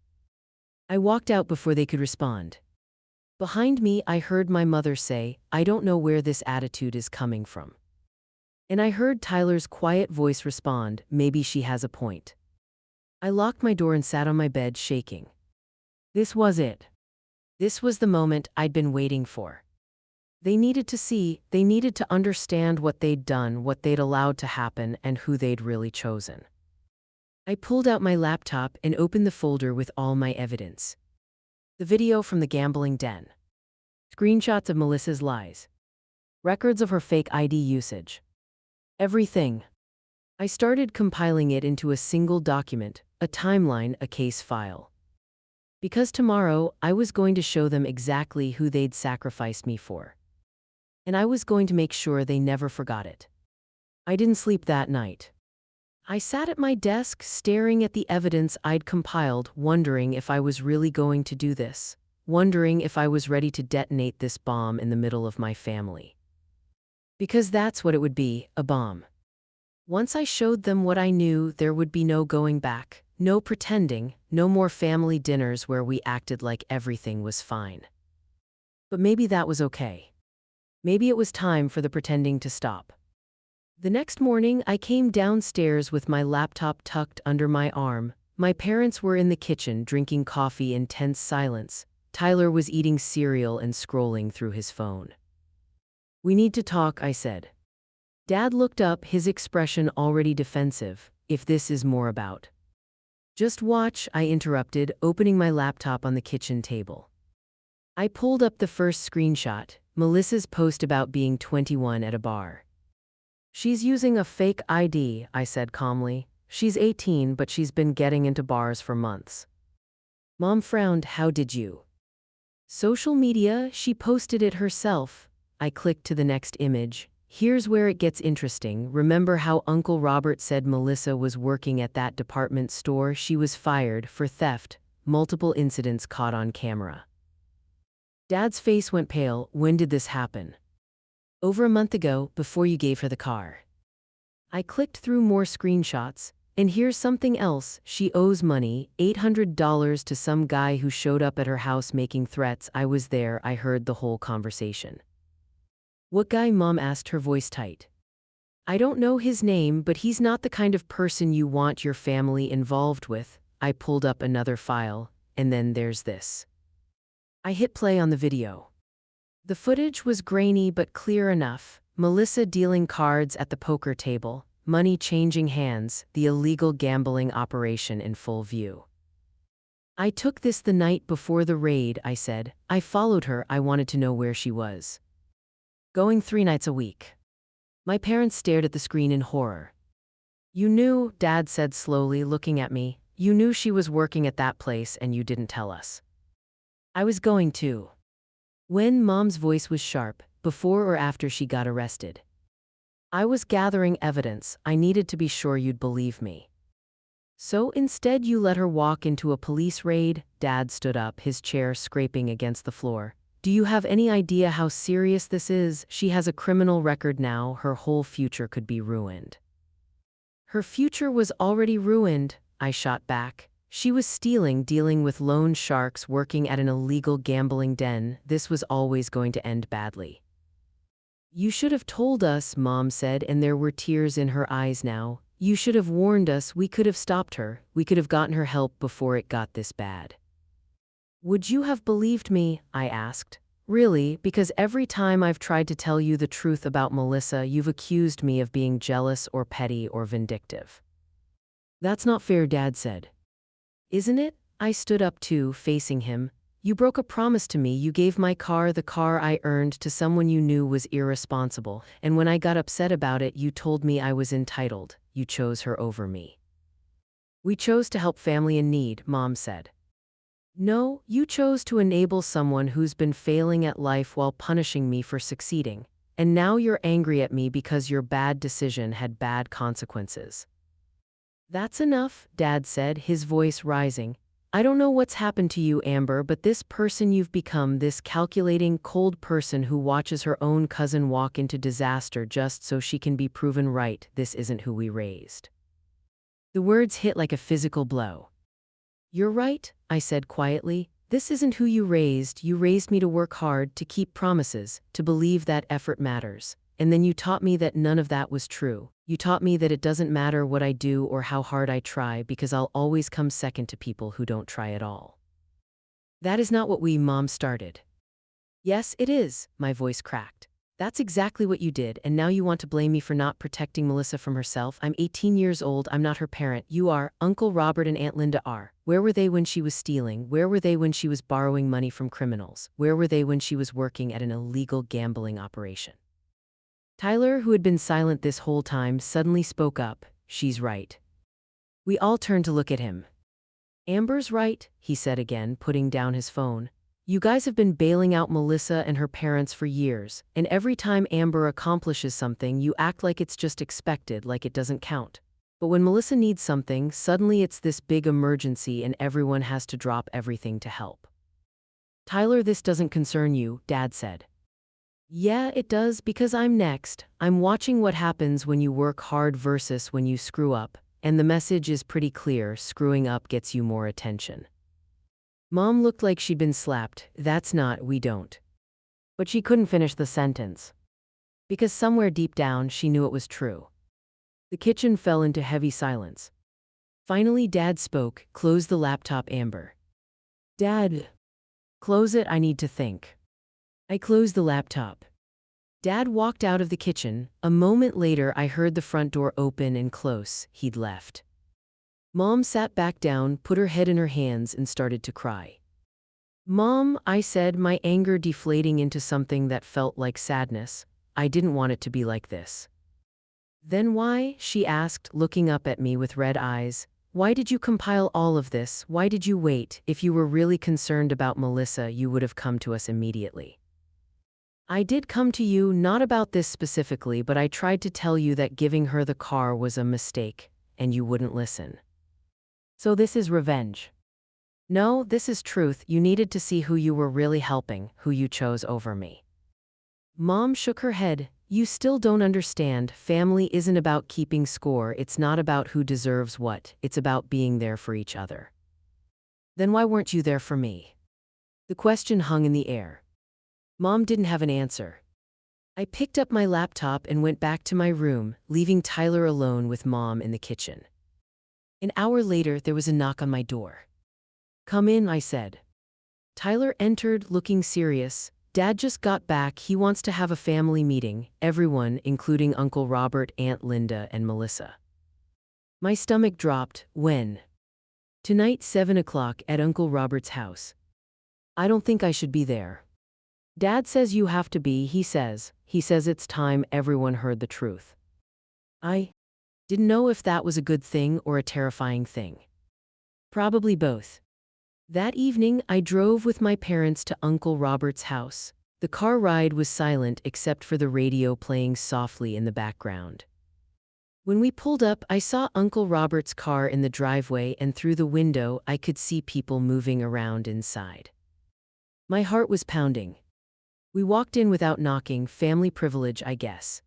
I walked out before they could respond. Behind me, I heard my mother say, "I don't know where this attitude is coming from." And I heard Tyler's quiet voice respond, "Maybe she has a point." I locked my door and sat on my bed, shaking. This was it. This was the moment I'd been waiting for. They needed to see, they needed to understand what they'd done, what they'd allowed to happen, and who they'd really chosen. I pulled out my laptop and opened the folder with all my evidence. The video from the gambling den. Screenshots of Melissa's lies. Records of her fake ID usage. Everything. I started compiling it into a single document, a timeline, a case file. Because tomorrow, I was going to show them exactly who they'd sacrificed me for. And I was going to make sure they never forgot it. I didn't sleep that night. I sat at my desk staring at the evidence I'd compiled, wondering if I was really going to do this, wondering if I was ready to detonate this bomb in the middle of my family. Because that's what it would be, a bomb. Once I showed them what I knew, there would be no going back, no pretending, no more family dinners where we acted like everything was fine. But maybe that was okay. Maybe it was time for the pretending to stop. The next morning, I came downstairs with my laptop tucked under my arm. My parents were in the kitchen drinking coffee in tense silence. Tyler was eating cereal and scrolling through his phone. "We need to talk," I said. Dad looked up, his expression already defensive. "If this is more about." "Just watch," I interrupted, opening my laptop on the kitchen table. I pulled up the first screenshot, Melissa's post about being 21 at a bar. "She's using a fake ID," I said calmly. "She's 18, but she's been getting into bars for months." Mom frowned. "How did you?" "Social media, she posted it herself." I clicked to the next image. Here's where it gets interesting. Remember how Uncle Robert said Melissa was working at that department store? She was fired for theft, multiple incidents caught on camera. Dad's face went pale. "When did this happen?" "Over a month ago, before you gave her the car." I clicked through more screenshots, and here's something else. She owes money, $800 to some guy who showed up at her house making threats. I was there, I heard the whole conversation. "What guy?" Mom asked, her voice tight. "I don't know his name, but he's not the kind of person you want your family involved with." I pulled up another file, and then there's this. I hit play on the video. The footage was grainy but clear enough. Melissa dealing cards at the poker table, money changing hands, the illegal gambling operation in full view. "I took this the night before the raid," I said. "I followed her, I wanted to know where she was. Going 3 nights a week." My parents stared at the screen in horror. "You knew," Dad said slowly, looking at me. "You knew she was working at that place and you didn't tell us." "I was going to." "When?" Mom's voice was sharp. "Before or after she got arrested?" "I was gathering evidence. I needed to be sure you'd believe me." "So instead you let her walk into a police raid?" Dad stood up, his chair scraping against the floor. "Do you have any idea how serious this is? She has a criminal record now. Her whole future could be ruined." "Her future was already ruined," I shot back. "She was stealing, dealing with loan sharks, working at an illegal gambling den. This was always going to end badly." "You should have told us," Mom said, and there were tears in her eyes now. "You should have warned us. We could have stopped her. We could have gotten her help before it got this bad." "Would you have believed me?" I asked. "Really, because every time I've tried to tell you the truth about Melissa, you've accused me of being jealous or petty or vindictive." "That's not fair," Dad said. "Isn't it?" I stood up too, facing him. "You broke a promise to me. You gave my car, the car I earned, to someone you knew was irresponsible. And when I got upset about it, you told me I was entitled. You chose her over me." "We chose to help family in need," Mom said. "No, you chose to enable someone who's been failing at life while punishing me for succeeding. And now you're angry at me because your bad decision had bad consequences." "That's enough," Dad said, his voice rising. "I don't know what's happened to you, Amber, but this person you've become, this calculating, cold person who watches her own cousin walk into disaster just so she can be proven right, this isn't who we raised." The words hit like a physical blow. "You're right," I said quietly. "This isn't who you raised. You raised me to work hard, to keep promises, to believe that effort matters. And then you taught me that none of that was true. You taught me that it doesn't matter what I do or how hard I try because I'll always come second to people who don't try at all. That is not what we," Mom started. Yes, it is, my voice cracked. That's exactly what you did, and now you want to blame me for not protecting Melissa from herself. I'm 18 years old, I'm not her parent. You are. Uncle Robert and Aunt Linda are. Where were they when she was stealing? Where were they when she was borrowing money from criminals? Where were they when she was working at an illegal gambling operation? Tyler, who had been silent this whole time, suddenly spoke up. She's right. We all turned to look at him. Amber's right, he said again, putting down his phone. You guys have been bailing out Melissa and her parents for years, and every time Amber accomplishes something, you act like it's just expected, like it doesn't count. But when Melissa needs something, suddenly it's this big emergency and everyone has to drop everything to help. Tyler, this doesn't concern you, Dad said. Yeah, it does, because I'm next. I'm watching what happens when you work hard versus when you screw up, and the message is pretty clear: screwing up gets you more attention. Mom looked like she'd been slapped. That's not, we don't. But she couldn't finish the sentence. Because somewhere deep down, she knew it was true. The kitchen fell into heavy silence. Finally, Dad spoke. Close the laptop, Amber. Dad. Close it, I need to think. I closed the laptop. Dad walked out of the kitchen. A moment later, I heard the front door open and close. He'd left. Mom sat back down, put her head in her hands, and started to cry. Mom, I said, my anger deflating into something that felt like sadness. I didn't want it to be like this. Then why? She asked, looking up at me with red eyes. Why did you compile all of this? Why did you wait? If you were really concerned about Melissa, you would have come to us immediately. I did come to you, not about this specifically, but I tried to tell you that giving her the car was a mistake, and you wouldn't listen. So this is revenge. No, this is truth. You needed to see who you were really helping, who you chose over me. Mom shook her head. You still don't understand. Family isn't about keeping score. It's not about who deserves what. It's about being there for each other. Then why weren't you there for me? The question hung in the air. Mom didn't have an answer. I picked up my laptop and went back to my room, leaving Tyler alone with Mom in the kitchen. An hour later, there was a knock on my door. Come in, I said. Tyler entered, looking serious. Dad just got back. He wants to have a family meeting, everyone, including Uncle Robert, Aunt Linda, and Melissa. My stomach dropped. When? Tonight, 7 o'clock, at Uncle Robert's house. I don't think I should be there. Dad says you have to be, he says. He says it's time everyone heard the truth. I didn't know if that was a good thing or a terrifying thing. Probably both. That evening, I drove with my parents to Uncle Robert's house. The car ride was silent except for the radio playing softly in the background. When we pulled up, I saw Uncle Robert's car in the driveway, and through the window, I could see people moving around inside. My heart was pounding. We walked in without knocking, family privilege, I guess.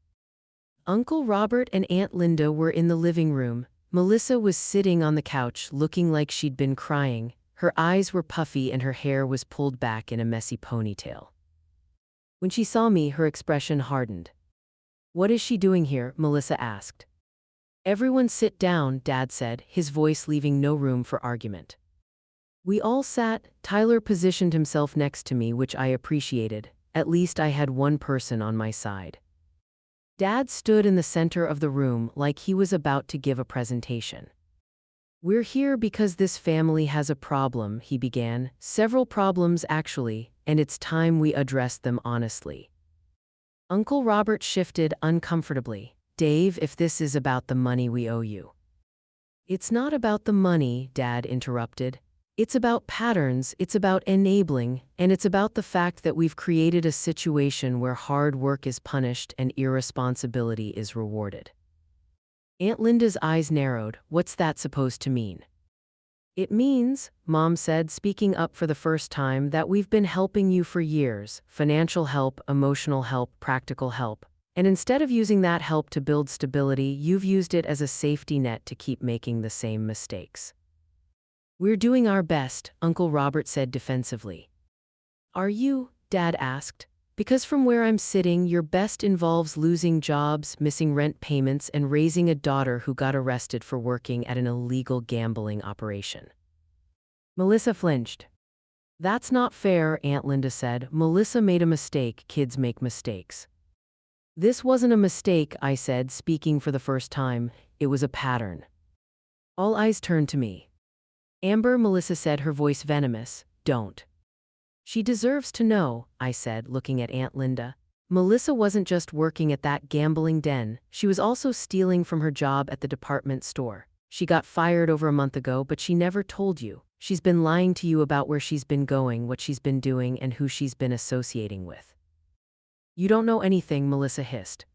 Uncle Robert and Aunt Linda were in the living room. Melissa was sitting on the couch, looking like she'd been crying. Her eyes were puffy and her hair was pulled back in a messy ponytail. When she saw me, her expression hardened. What is she doing here? Melissa asked. Everyone sit down, Dad said, his voice leaving no room for argument. We all sat. Tyler positioned himself next to me, which I appreciated. At least I had one person on my side. Dad stood in the center of the room like he was about to give a presentation. We're here because this family has a problem, he began. Several problems, actually, and it's time we address them honestly. Uncle Robert shifted uncomfortably. Dave, if this is about the money we owe you. It's not about the money, Dad interrupted. It's about patterns, it's about enabling, and it's about the fact that we've created a situation where hard work is punished and irresponsibility is rewarded. Aunt Linda's eyes narrowed. What's that supposed to mean? It means, Mom said, speaking up for the first time, that we've been helping you for years. Financial help, emotional help, practical help. And instead of using that help to build stability, you've used it as a safety net to keep making the same mistakes. We're doing our best, Uncle Robert said defensively. Are you? Dad asked. Because from where I'm sitting, your best involves losing jobs, missing rent payments, and raising a daughter who got arrested for working at an illegal gambling operation. Melissa flinched. That's not fair, Aunt Linda said. Melissa made a mistake. Kids make mistakes. This wasn't a mistake, I said, speaking for the first time. It was a pattern. All eyes turned to me. Amber, Melissa said, her voice venomous. Don't. She deserves to know, I said, looking at Aunt Linda. Melissa wasn't just working at that gambling den, she was also stealing from her job at the department store. She got fired over a month ago, but she never told you. She's been lying to you about where she's been going, what she's been doing, and who she's been associating with. You don't know anything, Melissa hissed.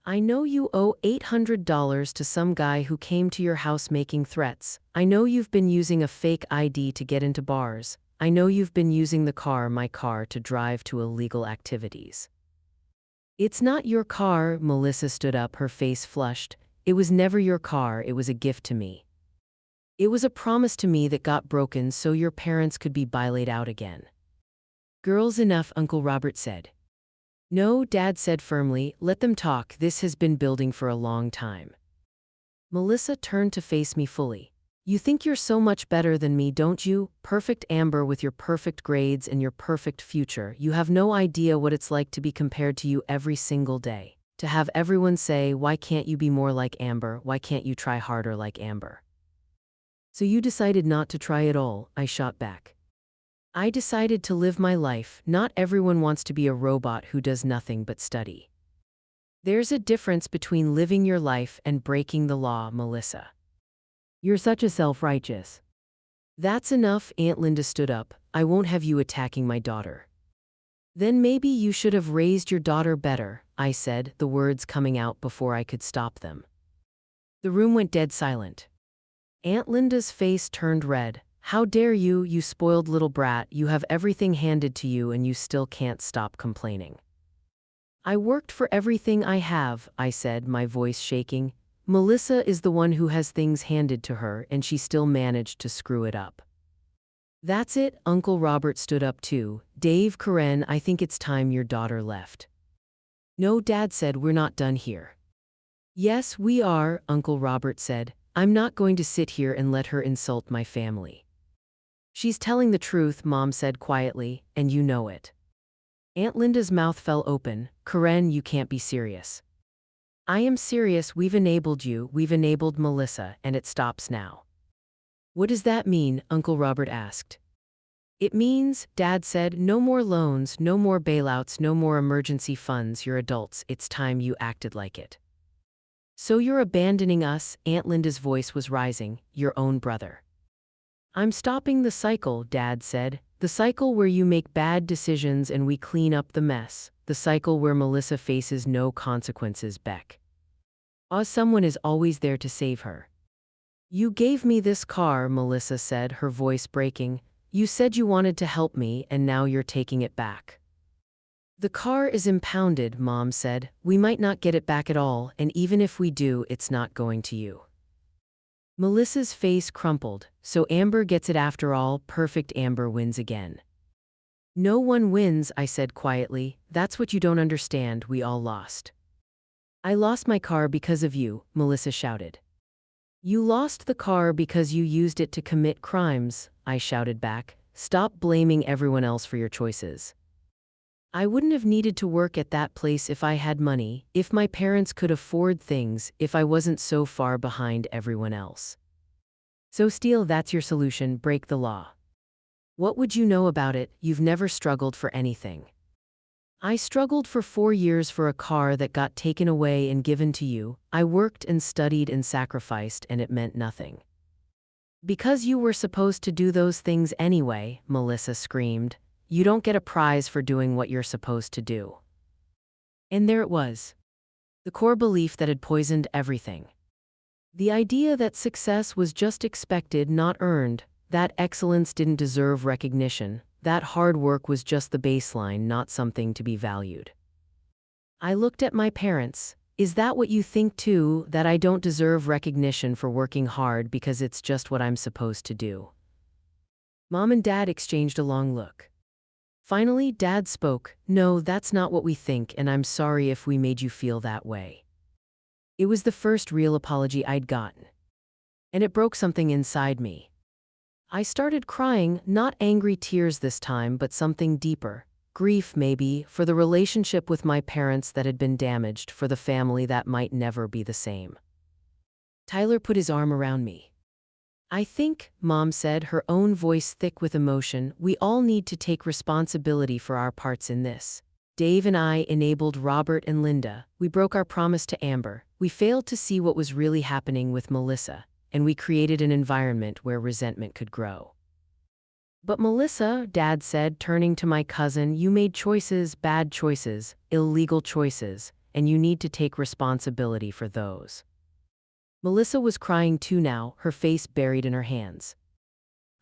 I know you owe $800 to some guy who came to your house making threats. I know you've been using a fake ID to get into bars. I know you've been using my car, to drive to illegal activities. It's not your car, Melissa stood up, her face flushed. It was never your car, it was a gift to me. It was a promise to me that got broken so your parents could be bailed out again. Girls, enough, Uncle Robert said. No, Dad said firmly, let them talk, this has been building for a long time. Melissa turned to face me fully. You think you're so much better than me, don't you? Perfect Amber, with your perfect grades and your perfect future. You have no idea what it's like to be compared to you every single day. To have everyone say, why can't you be more like Amber? Why can't you try harder like Amber? So you decided not to try at all, I shot back. I decided to live my life. Not everyone wants to be a robot who does nothing but study. There's a difference between living your life and breaking the law, Melissa. You're such a self-righteous. That's enough, Aunt Linda stood up. I won't have you attacking my daughter. Then maybe you should have raised your daughter better, I said, the words coming out before I could stop them. The room went dead silent. Aunt Linda's face turned red. How dare you, you spoiled little brat, you have everything handed to you and you still can't stop complaining. I worked for everything I have, I said, my voice shaking. Melissa is the one who has things handed to her and she still managed to screw it up. That's it, Uncle Robert stood up too. Dave, Karen, I think it's time your daughter left. No, Dad said, we're not done here. Yes, we are, Uncle Robert said. I'm not going to sit here and let her insult my family. She's telling the truth, Mom said quietly, and you know it. Aunt Linda's mouth fell open. Karen, you can't be serious. I am serious, we've enabled you, we've enabled Melissa, and it stops now. What does that mean? Uncle Robert asked. It means, Dad said, no more loans, no more bailouts, no more emergency funds, you're adults, it's time you acted like it. So you're abandoning us, Aunt Linda's voice was rising, your own brother. I'm stopping the cycle, Dad said, the cycle where you make bad decisions and we clean up the mess. The cycle where Melissa faces no consequences, Beck. Someone is always there to save her. You gave me this car, Melissa said, her voice breaking. You said you wanted to help me, and now you're taking it back. The car is impounded, Mom said. We might not get it back at all, and even if we do, it's not going to you. Melissa's face crumpled. So Amber gets it after all, perfect Amber wins again. No one wins, I said quietly. That's what you don't understand, we all lost. I lost my car because of you, Melissa shouted. You lost the car because you used it to commit crimes, I shouted back. Stop blaming everyone else for your choices. I wouldn't have needed to work at that place if I had money, if my parents could afford things, if I wasn't so far behind everyone else. So steal, that's your solution, break the law. What would you know about it? You've never struggled for anything. I struggled for 4 years for a car that got taken away and given to you. I worked and studied and sacrificed, and it meant nothing. Because you were supposed to do those things anyway, Melissa screamed. You don't get a prize for doing what you're supposed to do. And there it was. The core belief that had poisoned everything. The idea that success was just expected, not earned. That excellence didn't deserve recognition, that hard work was just the baseline, not something to be valued. I looked at my parents. Is that what you think too, that I don't deserve recognition for working hard because it's just what I'm supposed to do? Mom and Dad exchanged a long look. Finally, Dad spoke. No, that's not what we think, and I'm sorry if we made you feel that way. It was the first real apology I'd gotten. And it broke something inside me. I started crying, not angry tears this time, but something deeper. Grief, maybe, for the relationship with my parents that had been damaged, for the family that might never be the same. Tyler put his arm around me. I think, Mom said, her own voice thick with emotion, we all need to take responsibility for our parts in this. Dave and I enabled Robert and Linda. We broke our promise to Amber. We failed to see what was really happening with Melissa, and we created an environment where resentment could grow. But Melissa, Dad said, turning to my cousin, you made choices, bad choices, illegal choices, and you need to take responsibility for those. Melissa was crying too now, her face buried in her hands.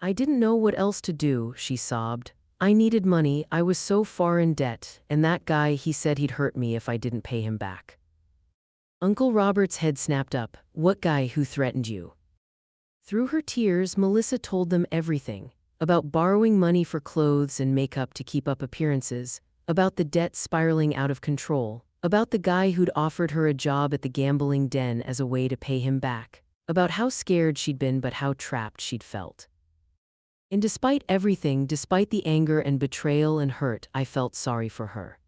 I didn't know what else to do, she sobbed. I needed money, I was so far in debt, and that guy, he said he'd hurt me if I didn't pay him back. Uncle Robert's head snapped up. What guy? Who threatened you? Through her tears, Melissa told them everything. About borrowing money for clothes and makeup to keep up appearances, about the debt spiraling out of control, about the guy who'd offered her a job at the gambling den as a way to pay him back, about how scared she'd been but how trapped she'd felt. And despite everything, despite the anger and betrayal and hurt, I felt sorry for her.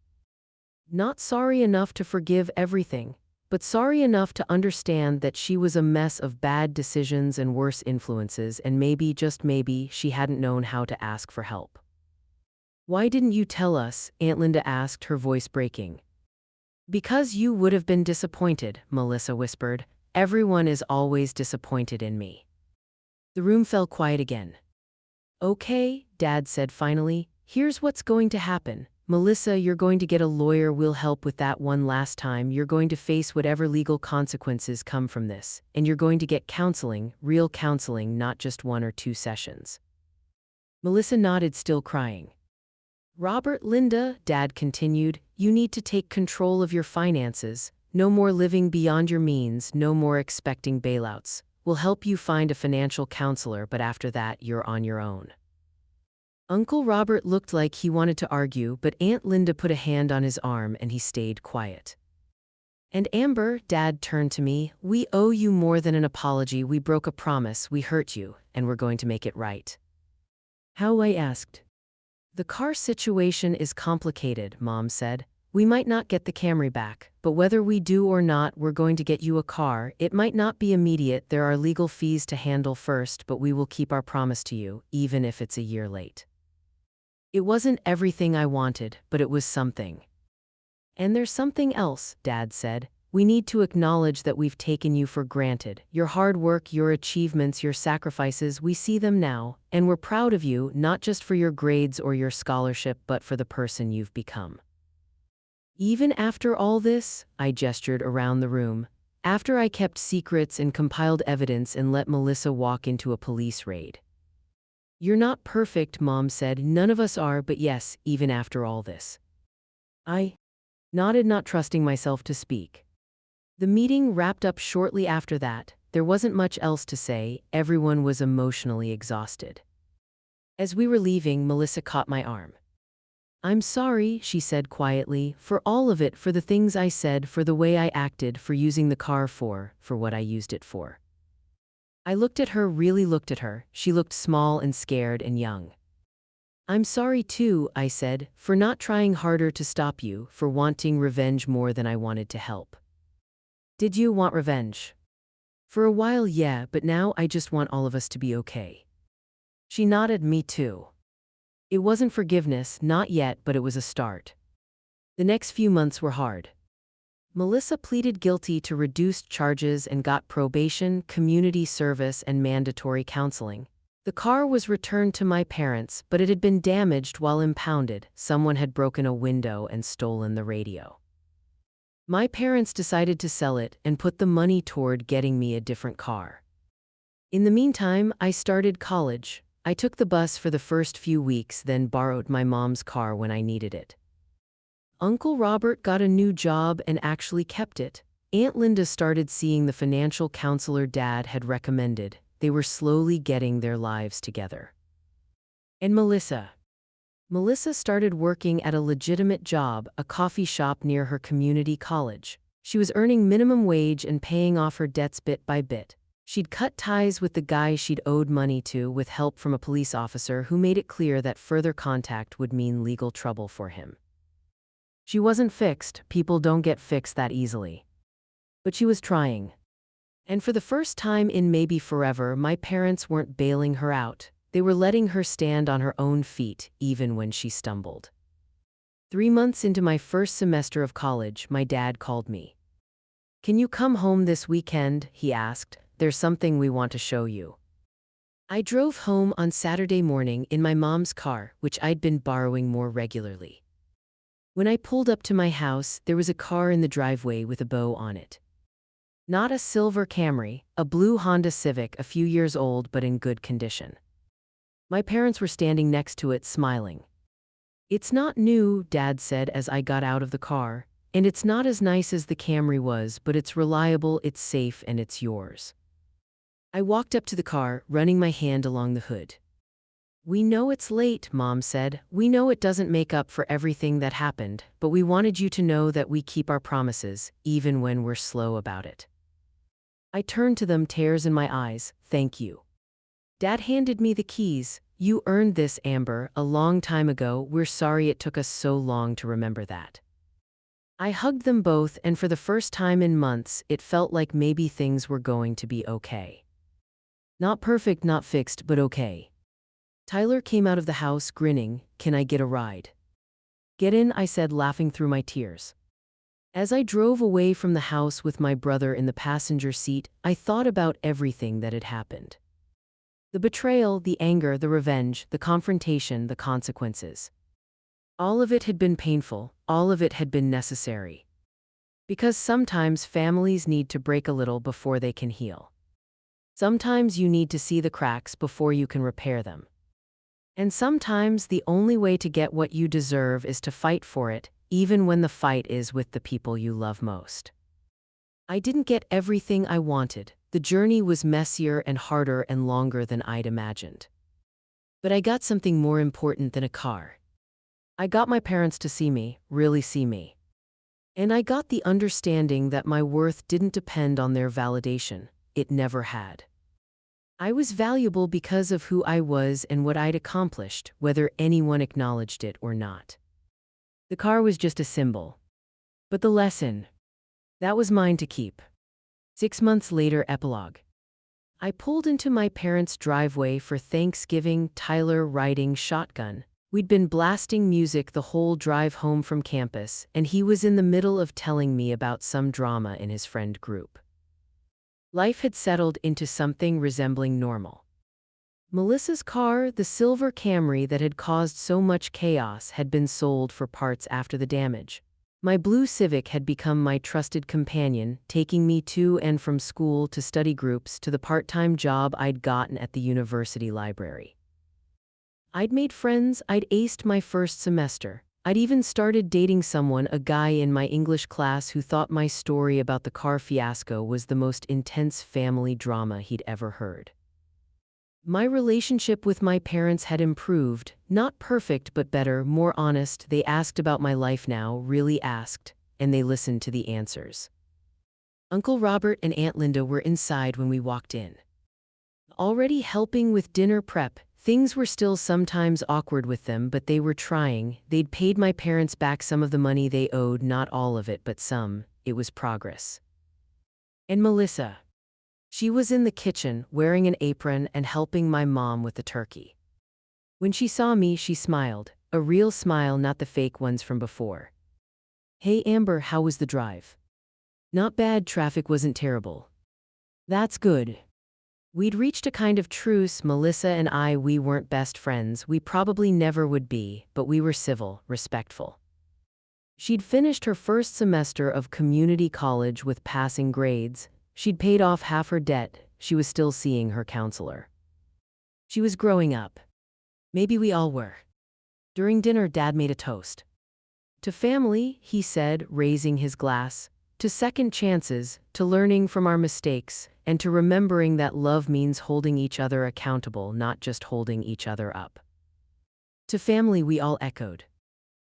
Not sorry enough to forgive everything, but sorry enough to understand that she was a mess of bad decisions and worse influences, and maybe, just maybe, she hadn't known how to ask for help. Why didn't you tell us? Aunt Linda asked, her voice breaking. Because you would have been disappointed, Melissa whispered. Everyone is always disappointed in me. The room fell quiet again. Okay, Dad said finally, here's what's going to happen. Melissa, you're going to get a lawyer. We'll help with that one last time. You're going to face whatever legal consequences come from this. And you're going to get counseling, real counseling, not just 1 or 2 sessions. Melissa nodded, still crying. Robert, Linda, Dad continued, you need to take control of your finances. No more living beyond your means, no more expecting bailouts. We'll help you find a financial counselor, but after that, you're on your own. Uncle Robert looked like he wanted to argue, but Aunt Linda put a hand on his arm and he stayed quiet. And Amber, Dad turned to me, we owe you more than an apology. We broke a promise, we hurt you, and we're going to make it right. How? I asked. The car situation is complicated, Mom said. We might not get the Camry back, but whether we do or not, we're going to get you a car. It might not be immediate, there are legal fees to handle first, but we will keep our promise to you, even if it's a year late. It wasn't everything I wanted, but it was something. And there's something else, Dad said. We need to acknowledge that we've taken you for granted. Your hard work, your achievements, your sacrifices, we see them now, and we're proud of you, not just for your grades or your scholarship, but for the person you've become. Even after all this, I gestured around the room, after I kept secrets and compiled evidence and let Melissa walk into a police raid. You're not perfect, Mom said. None of us are, but yes, even after all this. I nodded, not trusting myself to speak. The meeting wrapped up shortly after that. There wasn't much else to say. Everyone was emotionally exhausted. As we were leaving, Melissa caught my arm. I'm sorry, she said quietly, for all of it, for the things I said, for the way I acted, for using the car, for what I used it for. I looked at her, really looked at her. She looked small and scared and young. I'm sorry too, I said, for not trying harder to stop you, for wanting revenge more than I wanted to help. Did you want revenge? For a while, yeah, but now I just want all of us to be okay. She nodded. Me too. It wasn't forgiveness, not yet, but it was a start. The next few months were hard. Melissa pleaded guilty to reduced charges and got probation, community service, and mandatory counseling. The car was returned to my parents, but it had been damaged while impounded. Someone had broken a window and stolen the radio. My parents decided to sell it and put the money toward getting me a different car. In the meantime, I started college. I took the bus for the first few weeks, then borrowed my mom's car when I needed it. Uncle Robert got a new job and actually kept it. Aunt Linda started seeing the financial counselor Dad had recommended. They were slowly getting their lives together. And Melissa started working at a legitimate job, a coffee shop near her community college. She was earning minimum wage and paying off her debts bit by bit. She'd cut ties with the guy she'd owed money to with help from a police officer who made it clear that further contact would mean legal trouble for him. She wasn't fixed, people don't get fixed that easily. But she was trying. And for the first time in maybe forever, my parents weren't bailing her out. They were letting her stand on her own feet, even when she stumbled. 3 months into my first semester of college, my dad called me. "Can you come home this weekend?" he asked. "There's something we want to show you." I drove home on Saturday morning in my mom's car, which I'd been borrowing more regularly. When I pulled up to my house, there was a car in the driveway with a bow on it. Not a silver Camry, a blue Honda Civic, a few years old but in good condition. My parents were standing next to it, smiling. "It's not new," Dad said as I got out of the car, "and it's not as nice as the Camry was, but it's reliable, it's safe, and it's yours." I walked up to the car, running my hand along the hood. "We know it's late," Mom said. "We know it doesn't make up for everything that happened, but we wanted you to know that we keep our promises, even when we're slow about it." I turned to them, tears in my eyes. "Thank you." Dad handed me the keys. "You earned this, Amber, a long time ago. We're sorry it took us so long to remember that." I hugged them both, and for the first time in months, it felt like maybe things were going to be okay. Not perfect, not fixed, but okay. Tyler came out of the house, grinning. "Can I get a ride?" "Get in," I said, laughing through my tears. As I drove away from the house with my brother in the passenger seat, I thought about everything that had happened. The betrayal, the anger, the revenge, the confrontation, the consequences. All of it had been painful, all of it had been necessary. Because sometimes families need to break a little before they can heal. Sometimes you need to see the cracks before you can repair them. And sometimes the only way to get what you deserve is to fight for it, even when the fight is with the people you love most. I didn't get everything I wanted. The journey was messier and harder and longer than I'd imagined. But I got something more important than a car. I got my parents to see me, really see me. And I got the understanding that my worth didn't depend on their validation. It never had. I was valuable because of who I was and what I'd accomplished, whether anyone acknowledged it or not. The car was just a symbol. But the lesson, that was mine to keep. 6 months later, epilogue. I pulled into my parents' driveway for Thanksgiving, Tyler riding shotgun. We'd been blasting music the whole drive home from campus, and he was in the middle of telling me about some drama in his friend group. Life had settled into something resembling normal. Melissa's car, the silver Camry that had caused so much chaos, had been sold for parts after the damage. My blue Civic had become my trusted companion, taking me to and from school, to study groups, to the part-time job I'd gotten at the university library. I'd made friends, I'd aced my first semester. I'd even started dating someone, a guy in my English class who thought my story about the car fiasco was the most intense family drama he'd ever heard. My relationship with my parents had improved, not perfect but better, more honest. They asked about my life now, really asked, and they listened to the answers. Uncle Robert and Aunt Linda were inside when we walked in. Already helping with dinner prep. Things were still sometimes awkward with them, but they were trying. They'd paid my parents back some of the money they owed, not all of it, but some. It was progress. And Melissa. She was in the kitchen, wearing an apron and helping my mom with the turkey. When she saw me, she smiled, a real smile, not the fake ones from before. "Hey Amber, how was the drive?" "Not bad, traffic wasn't terrible." "That's good." We'd reached a kind of truce, Melissa and I. We weren't best friends, we probably never would be, but we were civil, respectful. She'd finished her first semester of community college with passing grades. She'd paid off half her debt. She was still seeing her counselor. She was growing up. Maybe we all were. During dinner, Dad made a toast. "To family," he said, raising his glass. "To second chances, to learning from our mistakes, and to remembering that love means holding each other accountable, not just holding each other up." "To family," we all echoed.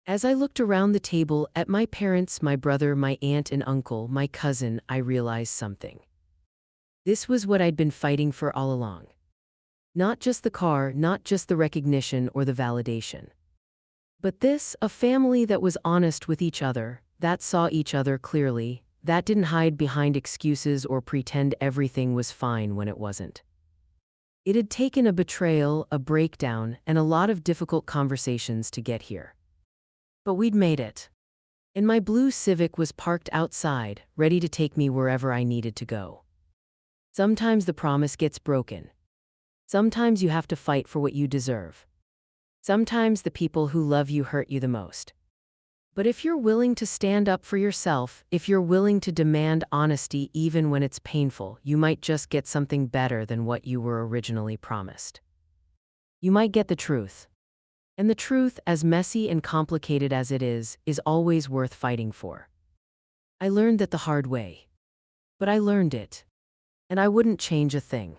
As I looked around the table at my parents, my brother, my aunt and uncle, my cousin, I realized something. This was what I'd been fighting for all along. Not just the car, not just the recognition or the validation. But this, a family that was honest with each other, that saw each other clearly, that didn't hide behind excuses or pretend everything was fine when it wasn't. It had taken a betrayal, a breakdown, and a lot of difficult conversations to get here. But we'd made it. And my blue Civic was parked outside, ready to take me wherever I needed to go. Sometimes the promise gets broken. Sometimes you have to fight for what you deserve. Sometimes the people who love you hurt you the most. But if you're willing to stand up for yourself, if you're willing to demand honesty even when it's painful, you might just get something better than what you were originally promised. You might get the truth. And the truth, as messy and complicated as it is always worth fighting for. I learned that the hard way. But I learned it. And I wouldn't change a thing.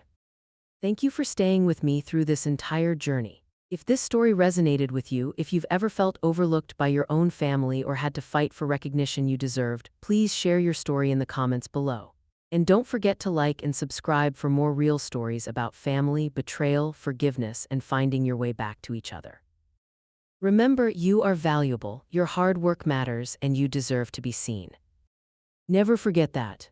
Thank you for staying with me through this entire journey. If this story resonated with you, if you've ever felt overlooked by your own family or had to fight for recognition you deserved, please share your story in the comments below. And don't forget to like and subscribe for more real stories about family, betrayal, forgiveness, and finding your way back to each other. Remember, you are valuable, your hard work matters, and you deserve to be seen. Never forget that.